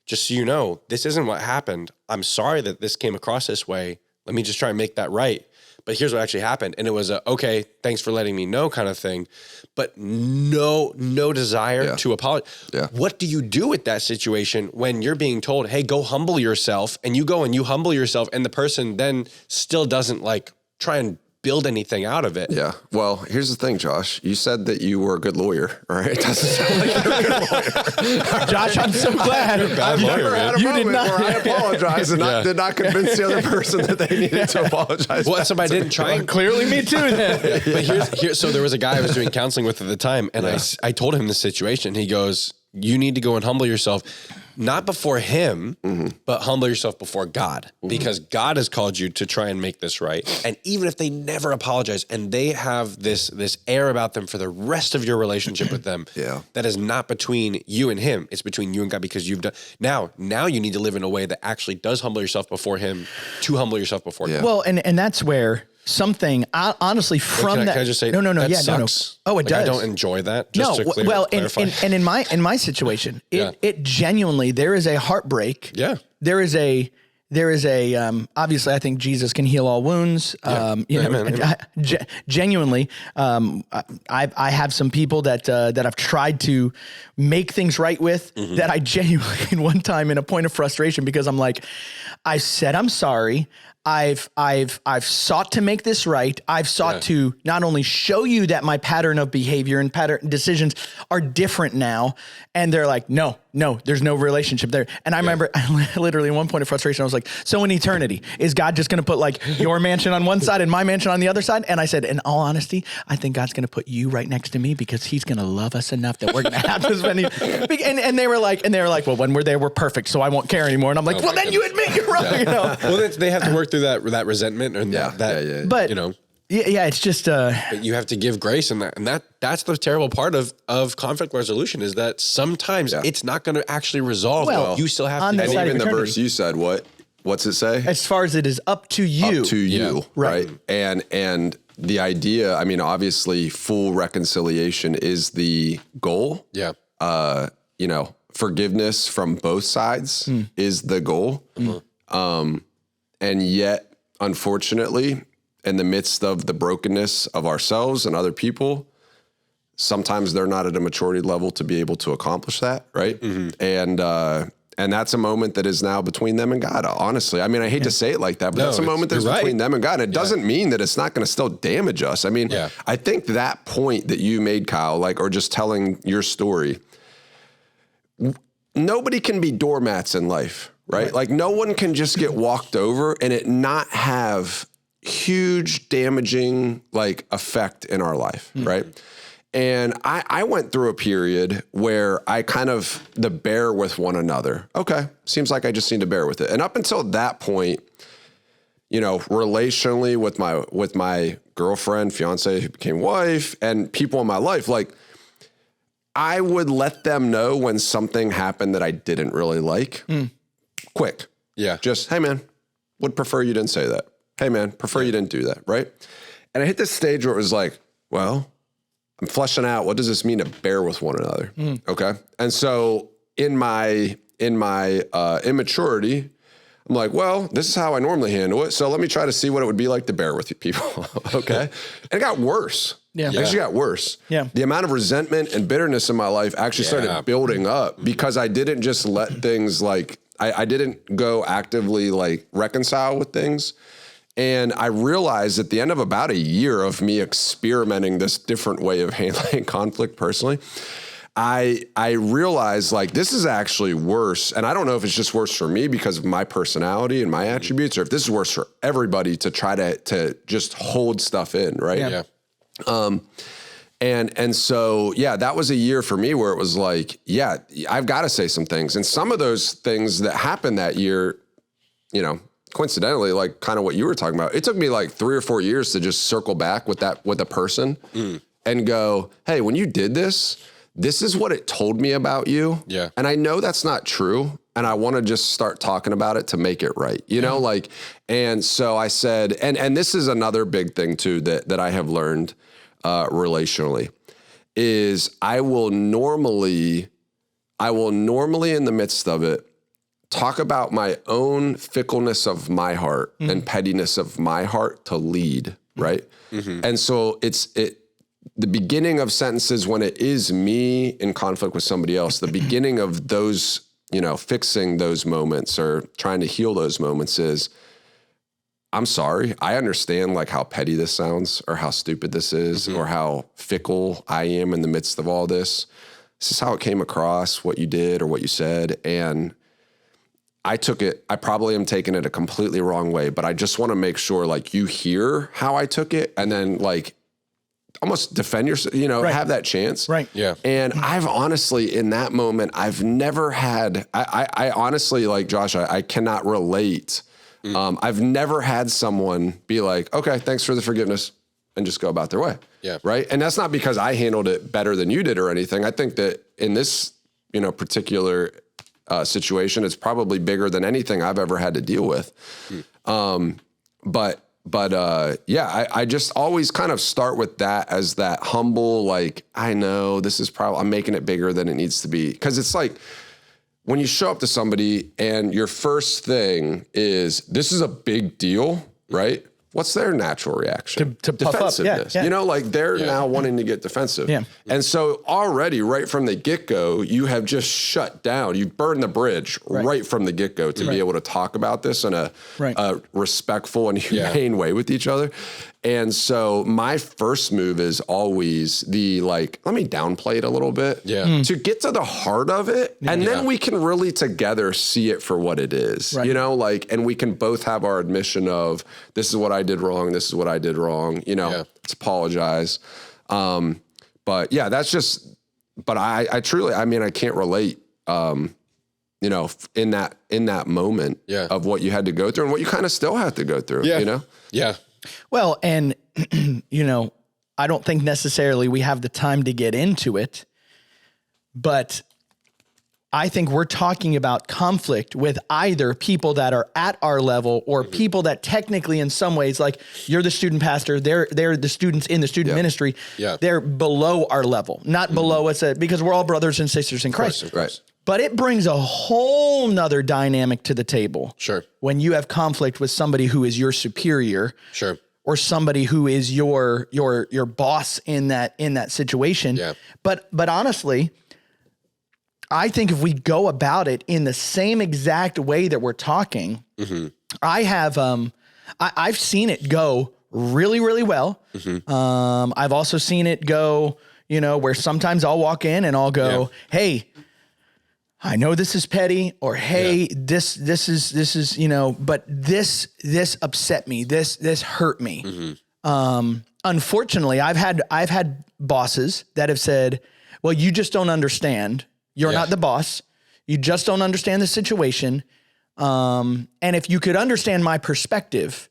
Speaker 1: just so you know, this isn't what happened. I'm sorry that this came across this way. Let me just try and make that right. But here's what actually happened. And it was okay, thanks for letting me know kind of thing. But no desire to apologize. Yeah. What do you do with that situation when you're being told, hey, go humble yourself, and you go and you humble yourself and the person then still doesn't like try and build anything out of it?
Speaker 3: Yeah. Well, here's the thing, Josh. You said that you were a good lawyer, all right? It doesn't sound like you're a good lawyer.
Speaker 2: Josh, I'm so glad.
Speaker 1: You're a bad lawyer, man.
Speaker 3: You did not. Where I apologized and did not convince the other person that they needed to apologize.
Speaker 1: Well, somebody didn't try. And
Speaker 2: clearly me too then.
Speaker 1: But so there was a guy I was doing counseling with at the time, and I told him the situation. He goes, you need to go and humble yourself. Not before him, but humble yourself before God, because God has called you to try and make this right. And even if they never apologize and they have this air about them for the rest of your relationship with them, that is not between you and him. It's between you and God, because you've done. Now you need to live in a way that actually does humble yourself before him, to humble yourself before God.
Speaker 2: Well, and that's where something, honestly, from
Speaker 1: Can
Speaker 2: that.
Speaker 1: I just say,
Speaker 2: no.
Speaker 1: That
Speaker 2: sucks. No. Oh, it
Speaker 1: I
Speaker 2: does.
Speaker 1: don't enjoy that. Just to clarify.
Speaker 2: And in my situation, it genuinely, there is a heartbreak.
Speaker 1: Yeah.
Speaker 2: There is there is obviously I think Jesus can heal all wounds. Genuinely, I have some people that I've tried to make things right with that I genuinely one time in a point of frustration, because I'm like, I said, I'm sorry. I've sought to make this right. I've sought to not only show you that my pattern of behavior and pattern decisions are different now. And they're like, no, there's no relationship there. And I remember literally in one point of frustration, I was like, so in eternity, is God just going to put like your mansion on one side and my mansion on the other side? And I said, in all honesty, I think God's going to put you right next to me because he's going to love us enough that we're going to have to spend and they were like, well, when we're there, we're perfect. So I won't care anymore. And I'm like, well, then you admit you're wrong. You know?
Speaker 1: Well, they have to work through that resentment and
Speaker 2: But
Speaker 1: you know,
Speaker 2: it's just
Speaker 1: but you have to give grace, and that's the terrible part of conflict resolution, is that sometimes it's not going to actually resolve. Well, you still have to.
Speaker 3: And even the verse you said, what's it say?
Speaker 2: As far as it is up to you.
Speaker 3: Up to you, right? And the idea, I mean, obviously, full reconciliation is the goal.
Speaker 1: Yeah.
Speaker 3: You know, forgiveness from both sides is the goal. And yet, unfortunately, in the midst of the brokenness of ourselves and other people, sometimes they're not at a maturity level to be able to accomplish that, right? And that's a moment that is now between them and God, honestly. I mean, I hate to say it like that, but that's a moment that's between them and God. It doesn't mean that it's not going to still damage us. I mean, I think that point that you made, Kyle, or just telling your story, nobody can be doormats in life. Right? Like no one can just get walked over and it not have huge damaging effect in our life. Right. And I went through a period where I kind of bear with one another. Okay. Seems like I just need to bear with it. And up until that point, you know, relationally with my girlfriend, fiance, who became wife, and people in my life, I would let them know when something happened that I didn't really like. Quick. Yeah. Just, hey man, would prefer you didn't say that. Hey man, prefer you didn't do that. Right. And I hit this stage where it was like, well, I'm fleshing out, what does this mean to bear with one another? Okay. And so in my immaturity, I'm like, well, this is how I normally handle it. So let me try to see what it would be like to bear with people. Okay. And it got worse. Yeah. It actually got worse. Yeah. The amount of resentment and bitterness in my life actually started building up because I didn't just let things I didn't go actively reconcile with things. And I realized at the end of about a year of me experimenting this different way of handling conflict personally, I realized this is actually worse. And I don't know if it's just worse for me because of my personality and my attributes, or if this is worse for everybody to try to just hold stuff in. Right. Yeah. And so, that was a year for me where it was I've got to say some things. And some of those things that happened that year, you know, coincidentally, kind of what you were talking about, it took me 3 or 4 years to just circle back with a person and go, hey, when you did this is what it told me about you. Yeah. And I know that's not true. And I want to just start talking about it to make it right. You know, and so I said, and this is another big thing too, that I have learned relationally, is I will normally in the midst of it talk about my own fickleness of my heart and pettiness of my heart to lead, right? And so it's the beginning of sentences when it is me in conflict with somebody else, the beginning of those, you know, fixing those moments or trying to heal those moments is, I'm sorry. I understand how petty this sounds or how stupid this is or how fickle I am in the midst of all this. This is how it came across, what you did or what you said. And I probably am taking it a completely wrong way, but I just want to make sure you hear how I took it and then almost defend yourself, you know, have that chance. Right. Yeah. And I've honestly, in that moment, I've never had, I honestly, Josh, I cannot relate. I've never had someone be like, okay, thanks for the forgiveness, and just go about their way. Yeah. Right. And that's not because I handled it better than you did or anything. I think that in this, you know, particular situation, it's probably bigger than anything I've ever had to deal with. I just always kind of start with that as that humble, I know this is probably, I'm making it bigger than it needs to be. Cause it's when you show up to somebody and your first thing is, this is a big deal, right? What's their natural reaction?
Speaker 2: To puff up.
Speaker 3: Defensiveness.
Speaker 2: Yeah.
Speaker 3: You know, like they're now wanting to get defensive.
Speaker 2: Yeah.
Speaker 3: And so already right from the get-go, you have just shut down. You burned the bridge right from the get-go to be able to talk about this in a respectful and humane way with each other. And so my first move is always the like, let me downplay it a little bit to get to the heart of it. And then we can really together see it for what it is, you know, like, and we can both have our admission of this is what I did wrong. This is what I did wrong. You know, let's apologize. But yeah, that's just, but I truly, I mean, I can't relate, you know, in that moment of what you had to go through and what you kind of still have to go through, you know?
Speaker 1: Yeah.
Speaker 2: Well, and, you know, I don't think necessarily we have the time to get into it, but I think we're talking about conflict with either people that are at our level or people that technically in some ways, like you're the student pastor, they're the students in the student ministry. Yeah. They're below our level, not below us because we're all brothers and sisters in Christ.
Speaker 1: Of course.
Speaker 2: But it brings a whole nother dynamic to the table.
Speaker 1: Sure. When
Speaker 2: you have conflict with somebody who is your superior.
Speaker 1: Sure.
Speaker 2: Or somebody who is your boss in that situation. Yeah. But honestly, I think if we go about it in the same exact way that we're talking, I've seen it go really, really well. I've also seen it go, you know, where sometimes I'll walk in and I'll go, hey, I know this is petty, or hey, this is, you know, but this upset me. This hurt me. Unfortunately, I've had bosses that have said, well, you just don't understand. You're not the boss. You just don't understand the situation. And if you could understand my perspective,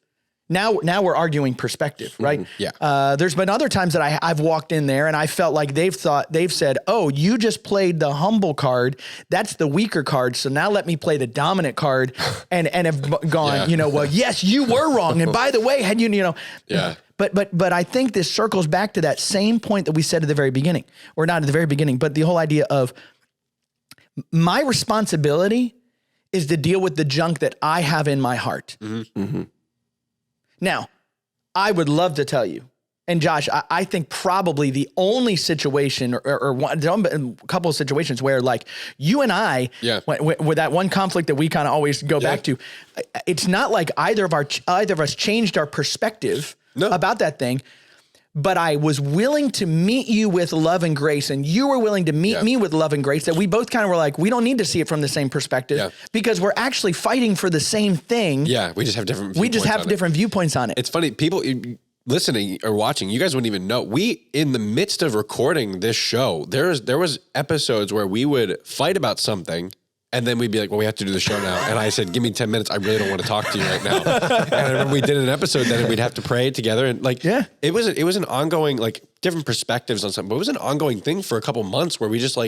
Speaker 2: now we're arguing perspective, right? There's been other times that I've walked in there and I felt like they've said, oh, you just played the humble card. That's the weaker card. So now let me play the dominant card and have gone, you know, well, yes, you were wrong. And by the way, had you know, but I think this circles back to that same point that we said at the very beginning, or not at the very beginning, but the whole idea of my responsibility is to deal with the junk that I have in my heart. Now, I would love to tell you, and Josh, I think probably the only situation or one, a couple of situations where like you and I, with that one conflict that we kind of always go back to, it's not like either of us changed our perspective about that thing, but I was willing to meet you with love and grace, and you were willing to meet me with love and grace, that we both kind of were like, we don't need to see it from the same perspective because we're actually fighting for the same thing.
Speaker 1: Yeah, we just have different
Speaker 2: viewpoints on it.
Speaker 1: It's funny, people listening or watching, you guys wouldn't even know. We, in the midst of recording this show, there was episodes where we would fight about something, and then we'd be like, well, we have to do the show now. And I said, give me 10 minutes. I really don't want to talk to you right now. And I remember we did an episode that we'd have to pray together. And like, it was an ongoing, like different perspectives on something, but it was an ongoing thing for a couple months where we just I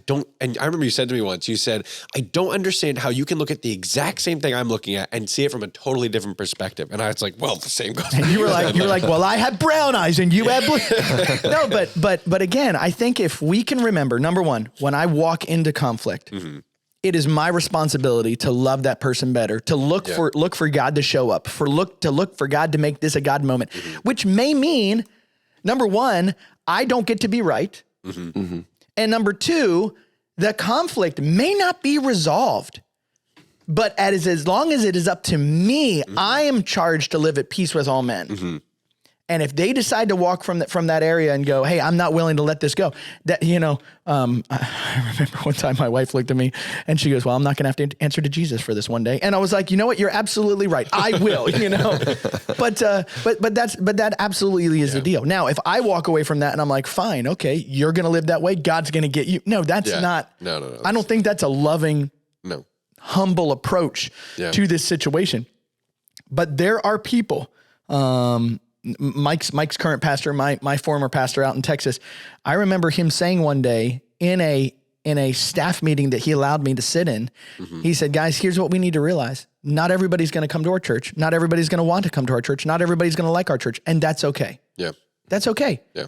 Speaker 1: don't, and I remember you said to me once, you said, I don't understand how you can look at the exact same thing I'm looking at and see it from a totally different perspective. And I was like, well, the same goes.
Speaker 2: And you were like, well, I have brown eyes and you have blue. No, but again, I think if we can remember, number one, when I walk into conflict, it is my responsibility to love that person better, to look for God to show up, to look for God to make this a God moment, which may mean, number one, I don't get to be right. And number two, the conflict may not be resolved, but as long as it is up to me, I am charged to live at peace with all men. And if they decide to walk from that area and go, hey, I'm not willing to let this go, that, you know, I remember one time my wife looked at me and she goes, well, I'm not going to have to answer to Jesus for this one day. And I was like, you know what? You're absolutely right. I will, you know, but that absolutely is the deal. Now, if I walk away from that and I'm like, fine, okay, you're going to live that way. God's going to get you. No, that's not, no. I don't think that's a loving, humble approach to this situation. But there are people, Mike's current pastor, my former pastor out in Texas, I remember him saying one day in a staff meeting that he allowed me to sit in, he said, guys, here's what we need to realize. Not everybody's going to come to our church. Not everybody's going to want to come to our church. Not everybody's going to like our church. And that's okay. Yeah. That's okay. Yeah.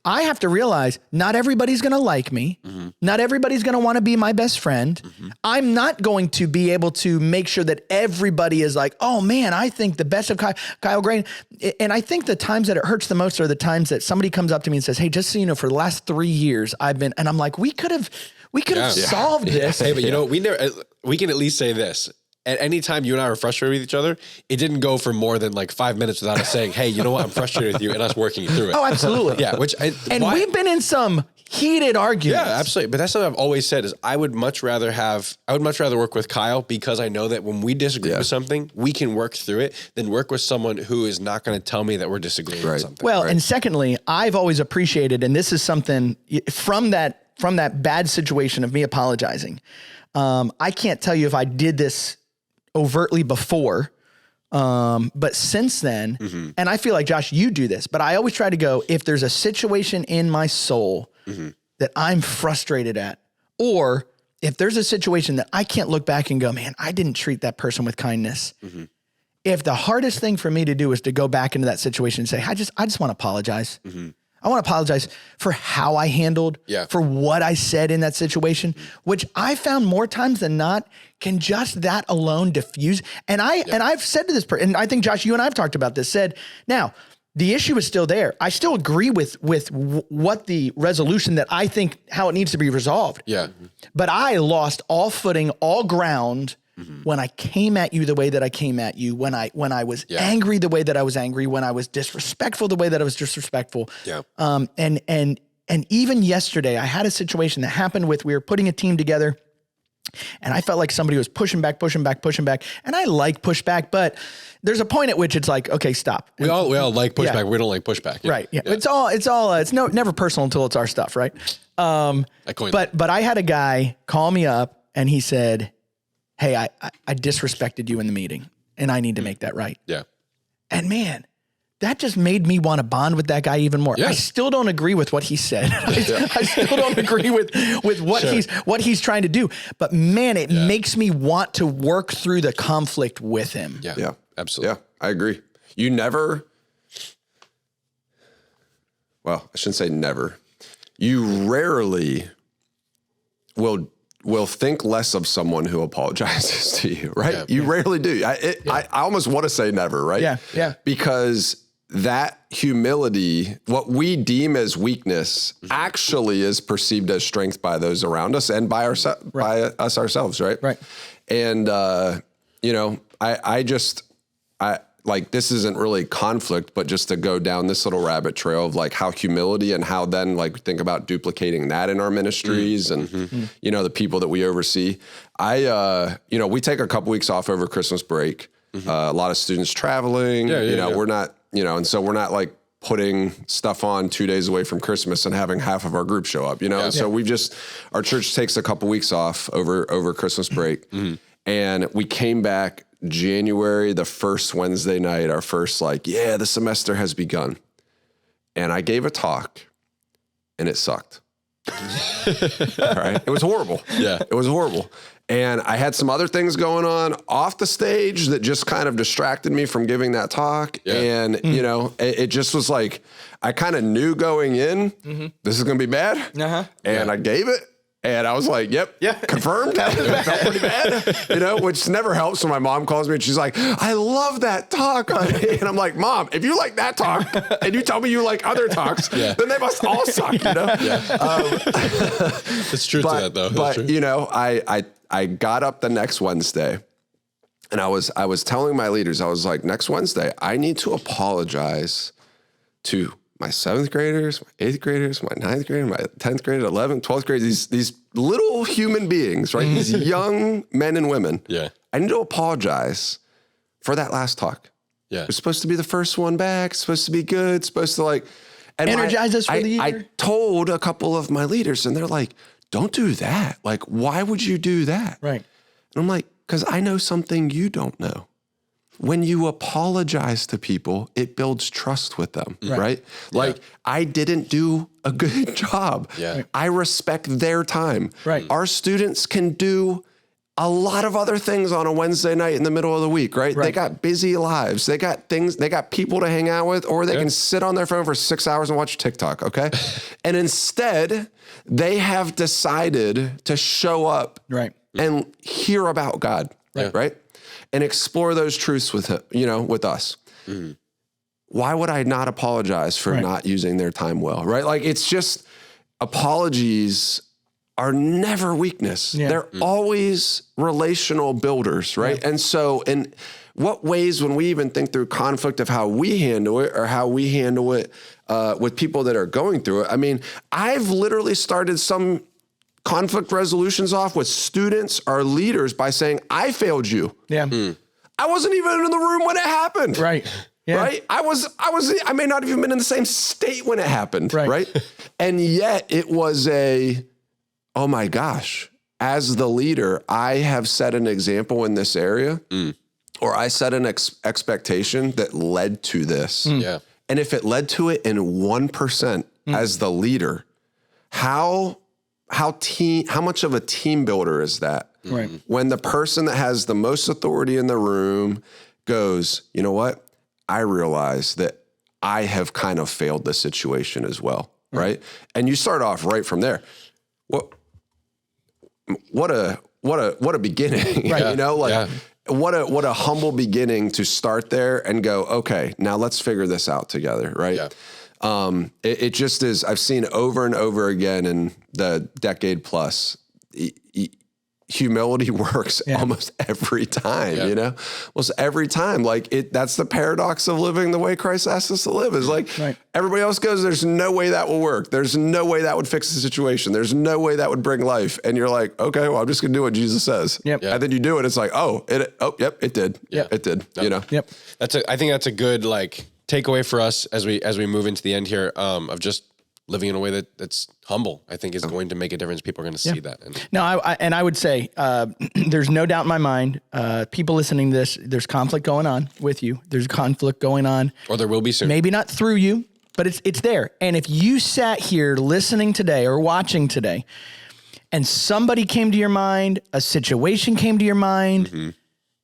Speaker 2: I have to realize not everybody's going to like me. Not everybody's going to want to be my best friend. I'm not going to be able to make sure that everybody is like, oh man, I think the best of Kyle Gray. And I think the times that it hurts the most are the times that somebody comes up to me and says, hey, just so you know, for the last 3 years, and I'm like, we could have solved this.
Speaker 1: Hey, but you know, we can at least say this. At any time you and I were frustrated with each other, it didn't go for more than like 5 minutes without us saying, hey, you know what? I'm frustrated with you, and us working through it.
Speaker 2: Oh, absolutely.
Speaker 1: Yeah.
Speaker 2: We've been in some heated arguments.
Speaker 1: Yeah, absolutely. But that's something I've always said is I would much rather work with Kyle because I know that when we disagree with something, we can work through it than work with someone who is not going to tell me that we're disagreeing with something.
Speaker 2: Well, and secondly, I've always appreciated, and this is something from that bad situation of me apologizing. I can't tell you if I did this overtly before, but since then, and I feel like, Josh, you do this, but I always try to go, if there's a situation in my soul that I'm frustrated at, or if there's a situation that I can't look back and go, man, I didn't treat that person with kindness. If the hardest thing for me to do is to go back into that situation and say, I just want to apologize. I want to apologize for how I handled, for what I said in that situation, which I found more times than not can just that alone diffuse. And I've said to this person, and I think, Josh, you and I have talked about this, said, now, the issue is still there. I still agree with what the resolution that I think how it needs to be resolved.
Speaker 1: Yeah.
Speaker 2: But I lost all footing, all ground when I came at you the way that I came at you, when I was angry the way that I was angry, when I was disrespectful the way that I was disrespectful.
Speaker 1: Yeah.
Speaker 2: And even yesterday, I had a situation that happened we were putting a team together, and I felt like somebody was pushing back. And I like pushback, but there's a point at which it's like, okay, stop.
Speaker 1: We all like pushback. Yeah. We don't like pushback. Yeah.
Speaker 2: Right. Yeah. It's never personal until it's our stuff. Right. But I had a guy call me up and he said, hey, I disrespected you in the meeting and I need to make that right.
Speaker 1: Yeah.
Speaker 2: And man, that just made me want to bond with that guy even more. Yeah. I still don't agree with what he said. I still don't agree with what he's trying to do. But man, it makes me want to work through the conflict with him.
Speaker 1: Yeah. Yeah. Absolutely.
Speaker 3: Yeah, I agree. I shouldn't say never. You rarely will think less of someone who apologizes to you, right? Yeah, you rarely do. I almost want to say never, right?
Speaker 2: Yeah, yeah.
Speaker 3: Because that humility, what we deem as weakness, actually is perceived as strength by those around us and by us ourselves, right?
Speaker 2: Right.
Speaker 3: And I like, this isn't really conflict, but just to go down this little rabbit trail of like how humility and how then like think about duplicating that in our ministries and, the people that we oversee. We take a couple weeks off over Christmas break, a lot of students traveling, we're not, and so we're not like putting stuff on 2 days away from Christmas and having half of our group show up, So our church takes a couple weeks off over Christmas break and we came back January, the first Wednesday night, our first the semester has begun. And I gave a talk and it sucked. All right. It was horrible.
Speaker 1: Yeah.
Speaker 3: It was horrible. And I had some other things going on off the stage that just kind of distracted me from giving that talk. Yeah. And, it just was like, I kind of knew going in, this is going to be bad. And I gave it. And I was like, confirmed. It felt pretty bad, which never helps when my mom calls me and she's like, I love that talk. And I'm like, Mom, if you like that talk and you tell me you like other talks, then they must all suck,
Speaker 1: It's true to that though.
Speaker 3: But, I got up the next Wednesday and I was telling my leaders, I was like, next Wednesday, I need to apologize to my 7th graders, my 8th graders, my 9th graders, my 10th graders, 11th, 12th graders, these little human beings, right? These young men and women.
Speaker 1: Yeah.
Speaker 3: I need to apologize for that last talk.
Speaker 1: Yeah.
Speaker 3: It was supposed to be the first one back, supposed to be good, supposed to and
Speaker 2: energize us for the year.
Speaker 3: I told a couple of my leaders and they're like, don't do that. Like, why would you do that?
Speaker 2: Right.
Speaker 3: And I'm like, because I know something you don't know. When you apologize to people, it builds trust with them, right? Like, I didn't do a good job.
Speaker 1: Yeah.
Speaker 3: I respect their time.
Speaker 2: Right.
Speaker 3: Our students can do a lot of other things on a Wednesday night in the middle of the week, right? They got busy lives. They got things, they got people to hang out with, or they can sit on their phone for 6 hours and watch TikTok, okay? And instead, they have decided to show up and hear about God, right? And explore those truths with him, with us. Why would I not apologize for not using their time well, right? Like, it's just, apologies are never weakness. They're always relational builders, right? And so in what ways, when we even think through conflict of how we handle it or how we handle it with people that are going through it, I mean, I've literally started some conflict resolutions off with students or leaders by saying, I failed you. I wasn't even in the room when it happened. Right. I may not have even been in the same state when it happened. Right. And yet it was oh my gosh, as the leader, I have set an example in this area, or I set an expectation that led to this. And if it led to it in 1% as the leader, how much of a team builder is that? When the person that has the most authority in the room goes, you know what? I realize that I have kind of failed the situation as well, right? And you start off right from there. What a beginning, what a humble beginning to start there and go, okay, now let's figure this out together, right? It just is, I've seen over and over again in the decade plus, humility works almost every time, almost every time. Like that's the paradox of living the way Christ asks us to live, is like everybody else goes, there's no way that will work. There's no way that would fix the situation. There's no way that would bring life. And you're like, okay, well, I'm just going to do what Jesus says. And then you do it. It's like, it did. It did,
Speaker 1: I think that's a good takeaway for us as we move into the end here of just living in a way that's humble, I think is going to make a difference. People are going to see that.
Speaker 2: No, I would say there's no doubt in my mind, people listening to this, there's conflict going on with you. There's conflict going on.
Speaker 1: Or there will be soon.
Speaker 2: Maybe not through you, but it's there. And if you sat here listening today or watching today and somebody came to your mind, a situation came to your mind,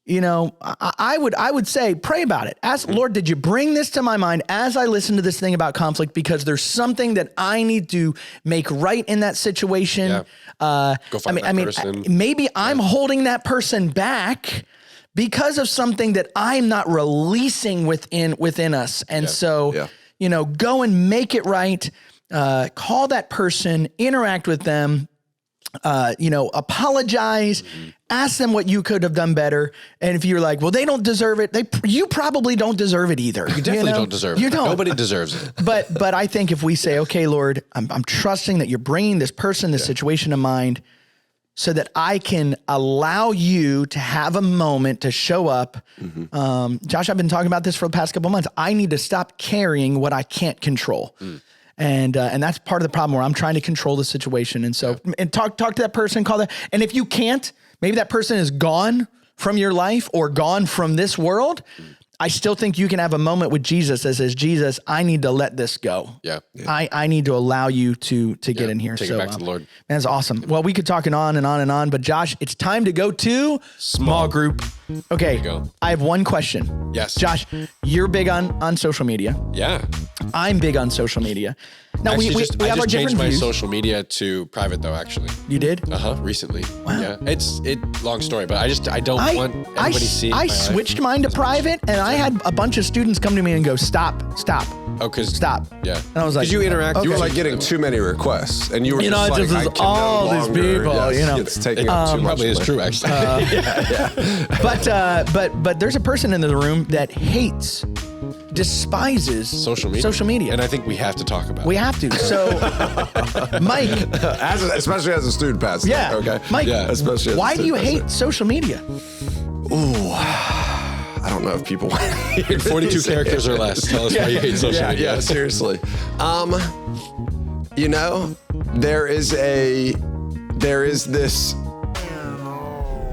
Speaker 2: I would say, pray about it. Ask, Lord, did you bring this to my mind as I listen to this thing about conflict? Because there's something that I need to make right in that situation.
Speaker 1: Go find that person.
Speaker 2: Maybe I'm holding that person back because of something that I'm not releasing within us. And so, go and make it right. Call that person, interact with them, apologize, ask them what you could have done better. And if you're like, well, they don't deserve it, you probably don't deserve it either.
Speaker 1: You definitely don't deserve it.
Speaker 2: You don't.
Speaker 1: Nobody deserves it.
Speaker 2: But I think if we say, okay, Lord, I'm trusting that you're bringing this person, this situation to mind so that I can allow you to have a moment to show up. Josh, I've been talking about this for the past couple of months. I need to stop carrying what I can't control. And that's part of the problem where I'm trying to control the situation. And so, and talk to that person, call that. And if you can't, maybe that person is gone from your life or gone from this world. I still think you can have a moment with Jesus that says, Jesus, I need to let this go. I need to allow you to get in here.
Speaker 1: Take it back to the Lord.
Speaker 2: Man, that's awesome. Well, we could talk on and on, but Josh, it's time to go to small group. Okay. I have one question.
Speaker 1: Yes.
Speaker 2: Josh, you're big on social media.
Speaker 1: Yeah.
Speaker 2: I'm big on social media. Now we have our different views. I just changed my social
Speaker 1: media to private though, actually.
Speaker 2: You did?
Speaker 1: Recently. Wow. Yeah. It's long story, but I don't want everybody seeing
Speaker 2: I switched mine to private and I had a bunch of students come to me and go, stop.
Speaker 1: Oh, cause
Speaker 2: stop.
Speaker 1: Yeah.
Speaker 2: And I was like,
Speaker 3: you interact. Okay. You were like getting too many requests and you were just like, I can
Speaker 2: all
Speaker 3: no
Speaker 2: these
Speaker 3: longer,
Speaker 2: people,
Speaker 3: it's taking up too much.
Speaker 1: Probably is true actually.
Speaker 2: But there's a person in the room that despises social media.
Speaker 1: And I think we have to talk about it.
Speaker 2: We have to. So, Mike.
Speaker 3: Especially as a student pastor.
Speaker 2: Yeah.
Speaker 3: Okay.
Speaker 2: Mike,
Speaker 3: especially
Speaker 2: why do you hate social media?
Speaker 3: Ooh. I don't know if people want to hear
Speaker 1: 42 characters or less. Tell us why you hate social media.
Speaker 3: Yeah, seriously. There is this.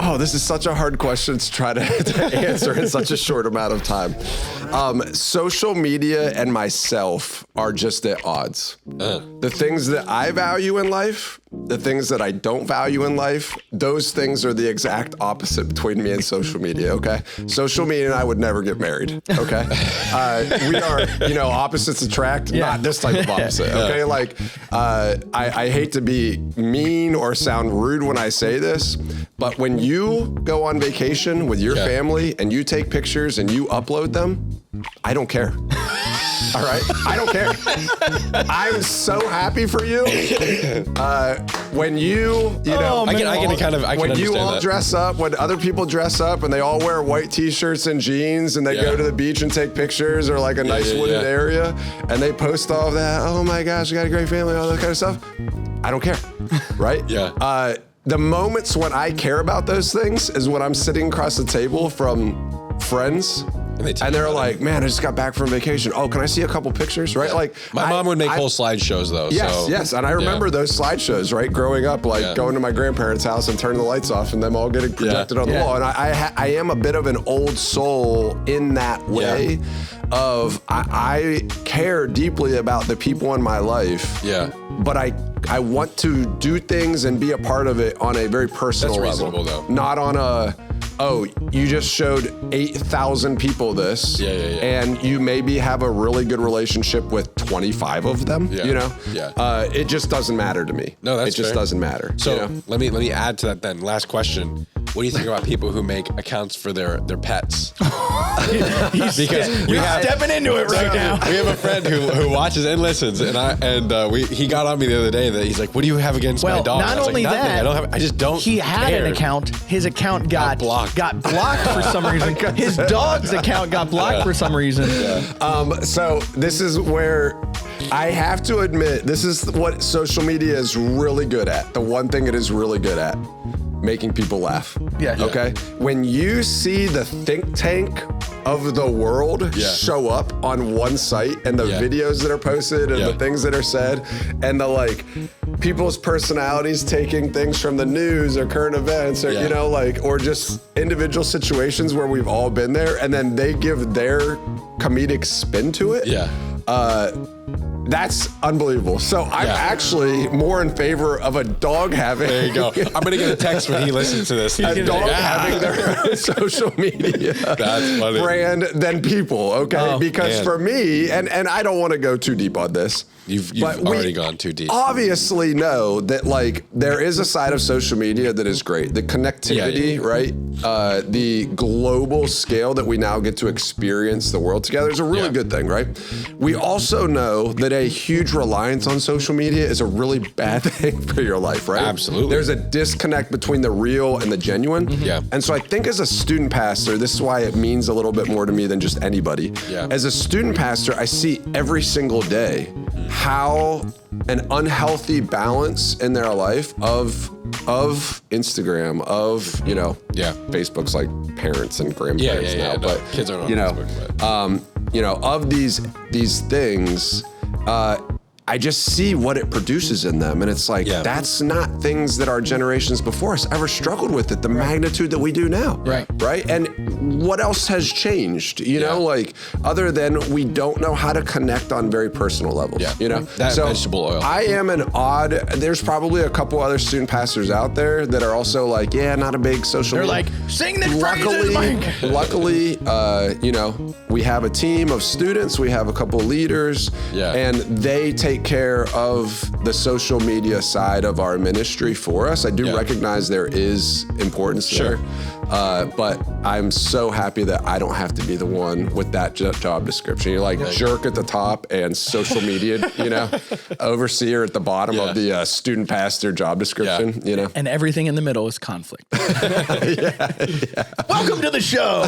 Speaker 3: Oh, this is such a hard question to try to answer in such a short amount of time. Social media and myself are just at odds. The things that I value in life the things that I don't value in life, those things are the exact opposite between me and social media, okay? Social media and I would never get married, okay? We are, opposites attract, not this type of opposite, okay? Like, I hate to be mean or sound rude when I say this, but when you go on vacation with your family and you take pictures and you upload them, I don't care. All right, I don't care. I'm so happy for you. When you dress up, when other people dress up and they all wear white t-shirts and jeans and they go to the beach and take pictures or like a nice wooded area and they post all of that. Oh my gosh, you got a great family, all that kind of stuff. I don't care, right? The moments when I care about those things is when I'm sitting across the table from friends. And they're like, man, I just got back from vacation. Oh, can I see a couple pictures? Right? Like
Speaker 1: my mom would make whole slideshows though.
Speaker 3: Yes. And I remember those slideshows, right? Growing up, like going to my grandparents' house and turning the lights off and them all getting projected on the wall. And I am a bit of an old soul in that way of I care deeply about the people in my life. But I want to do things and be a part of it on a very personal level.
Speaker 1: That's reasonable though.
Speaker 3: Not on a, oh, you just showed 8,000 people this, and you maybe have a really good relationship with 25 of them, it just doesn't matter to me.
Speaker 1: No, that's
Speaker 3: It just
Speaker 1: fair.
Speaker 3: doesn't matter.
Speaker 1: So let me add to that then. Last question. What do you think about people who make accounts for their pets? Because
Speaker 2: you're stepping into it right now.
Speaker 1: We have a friend who watches and listens, and he got on me the other day that he's like, "What do you have against my dog?"
Speaker 2: Not only that,
Speaker 1: I just don't.
Speaker 2: He had an account. His account got blocked for some reason. His dog's account got blocked for some reason.
Speaker 3: So this is where I have to admit, this is what social media is really good at. The one thing it is really good at. Making people laugh. Okay? When you see the think tank of the world show up on one site and the videos that are posted and the things that are said and the people's personalities taking things from the news or current events or, or just individual situations where we've all been there and then they give their comedic spin to it. That's unbelievable. So I'm actually more in favor of a dog having.
Speaker 1: There you go. I'm going to get a text when he listens to this.
Speaker 3: A dog having their own social media brand than people, okay? Because for me, and I don't want to go too deep on this.
Speaker 1: You've already gone too deep.
Speaker 3: Obviously know that there is a side of social media that is great. The connectivity, right? The global scale that we now get to experience the world together is a really good thing, right? We also know that a huge reliance on social media is a really bad thing for your life, right?
Speaker 1: Absolutely.
Speaker 3: There's a disconnect between the real and the genuine. And so I think as a student pastor, this is why it means a little bit more to me than just anybody. As a student pastor, I see every single day how an unhealthy balance in their life of Instagram, of Facebook's like parents and grandparents now, but
Speaker 1: kids aren't on Facebook,
Speaker 3: of these things. I just see what it produces in them. And it's like, that's not things that our generations before us ever struggled with at the magnitude that we do now. Right. And what else has changed, other than we don't know how to connect on very personal levels,
Speaker 1: That vegetable oil.
Speaker 3: I am there's probably a couple other student pastors out there that are also like, not a big social media.
Speaker 2: They're like, sing the phrases, Mike.
Speaker 3: Luckily, we have a team of students, we have a couple leaders, and they take care of the social media side of our ministry for us. I do recognize there is importance there. But I'm so happy that I don't have to be the one with that job description. You're like jerk at the top and social media, overseer at the bottom of the student pastor job description,
Speaker 2: And everything in the middle is conflict. Welcome to the show.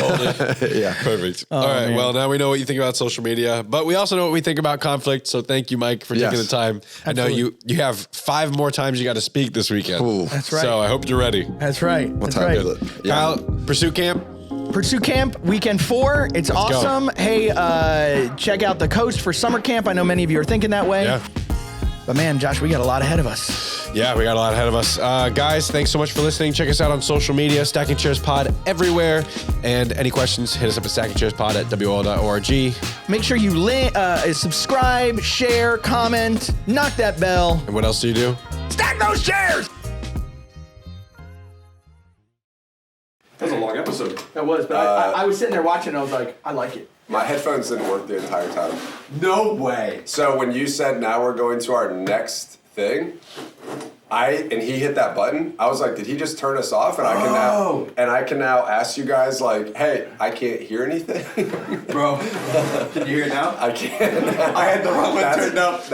Speaker 1: Perfect. All right. Man. Well, now we know what you think about social media, but we also know what we think about conflict. So thank you, Mike, for taking the time. Absolutely. I know you have 5 more times you got to speak this weekend.
Speaker 3: Ooh.
Speaker 2: That's right.
Speaker 1: So I hope you're ready.
Speaker 2: That's right.
Speaker 3: What time is it?
Speaker 1: Kyle, Pursuit Camp.
Speaker 2: Pursuit Camp, weekend 4. It's awesome.
Speaker 1: Go.
Speaker 2: Hey, check out the coast for summer camp. I know many of you are thinking that way.
Speaker 1: Yeah.
Speaker 2: But man, Josh, we got a lot ahead of us.
Speaker 1: Yeah, we got a lot ahead of us. Guys, thanks so much for listening. Check us out on social media, StackingChairsPod everywhere. And any questions, hit us up at StackingChairsPod@WOL.org.
Speaker 2: Make sure you subscribe, share, comment, knock that bell.
Speaker 1: And what else do you do? Stack those chairs! That was a long episode.
Speaker 2: It was, but I was sitting there watching and I was like, I like it.
Speaker 3: My headphones didn't work the entire time.
Speaker 1: No way.
Speaker 3: So when you said now we're going to our next thing, and he hit that button, I was like, did he just turn us off? And I can now ask you guys like, hey, I can't hear anything.
Speaker 1: Bro, can you hear it now?
Speaker 3: I can't.
Speaker 1: I had the wrong one turned up.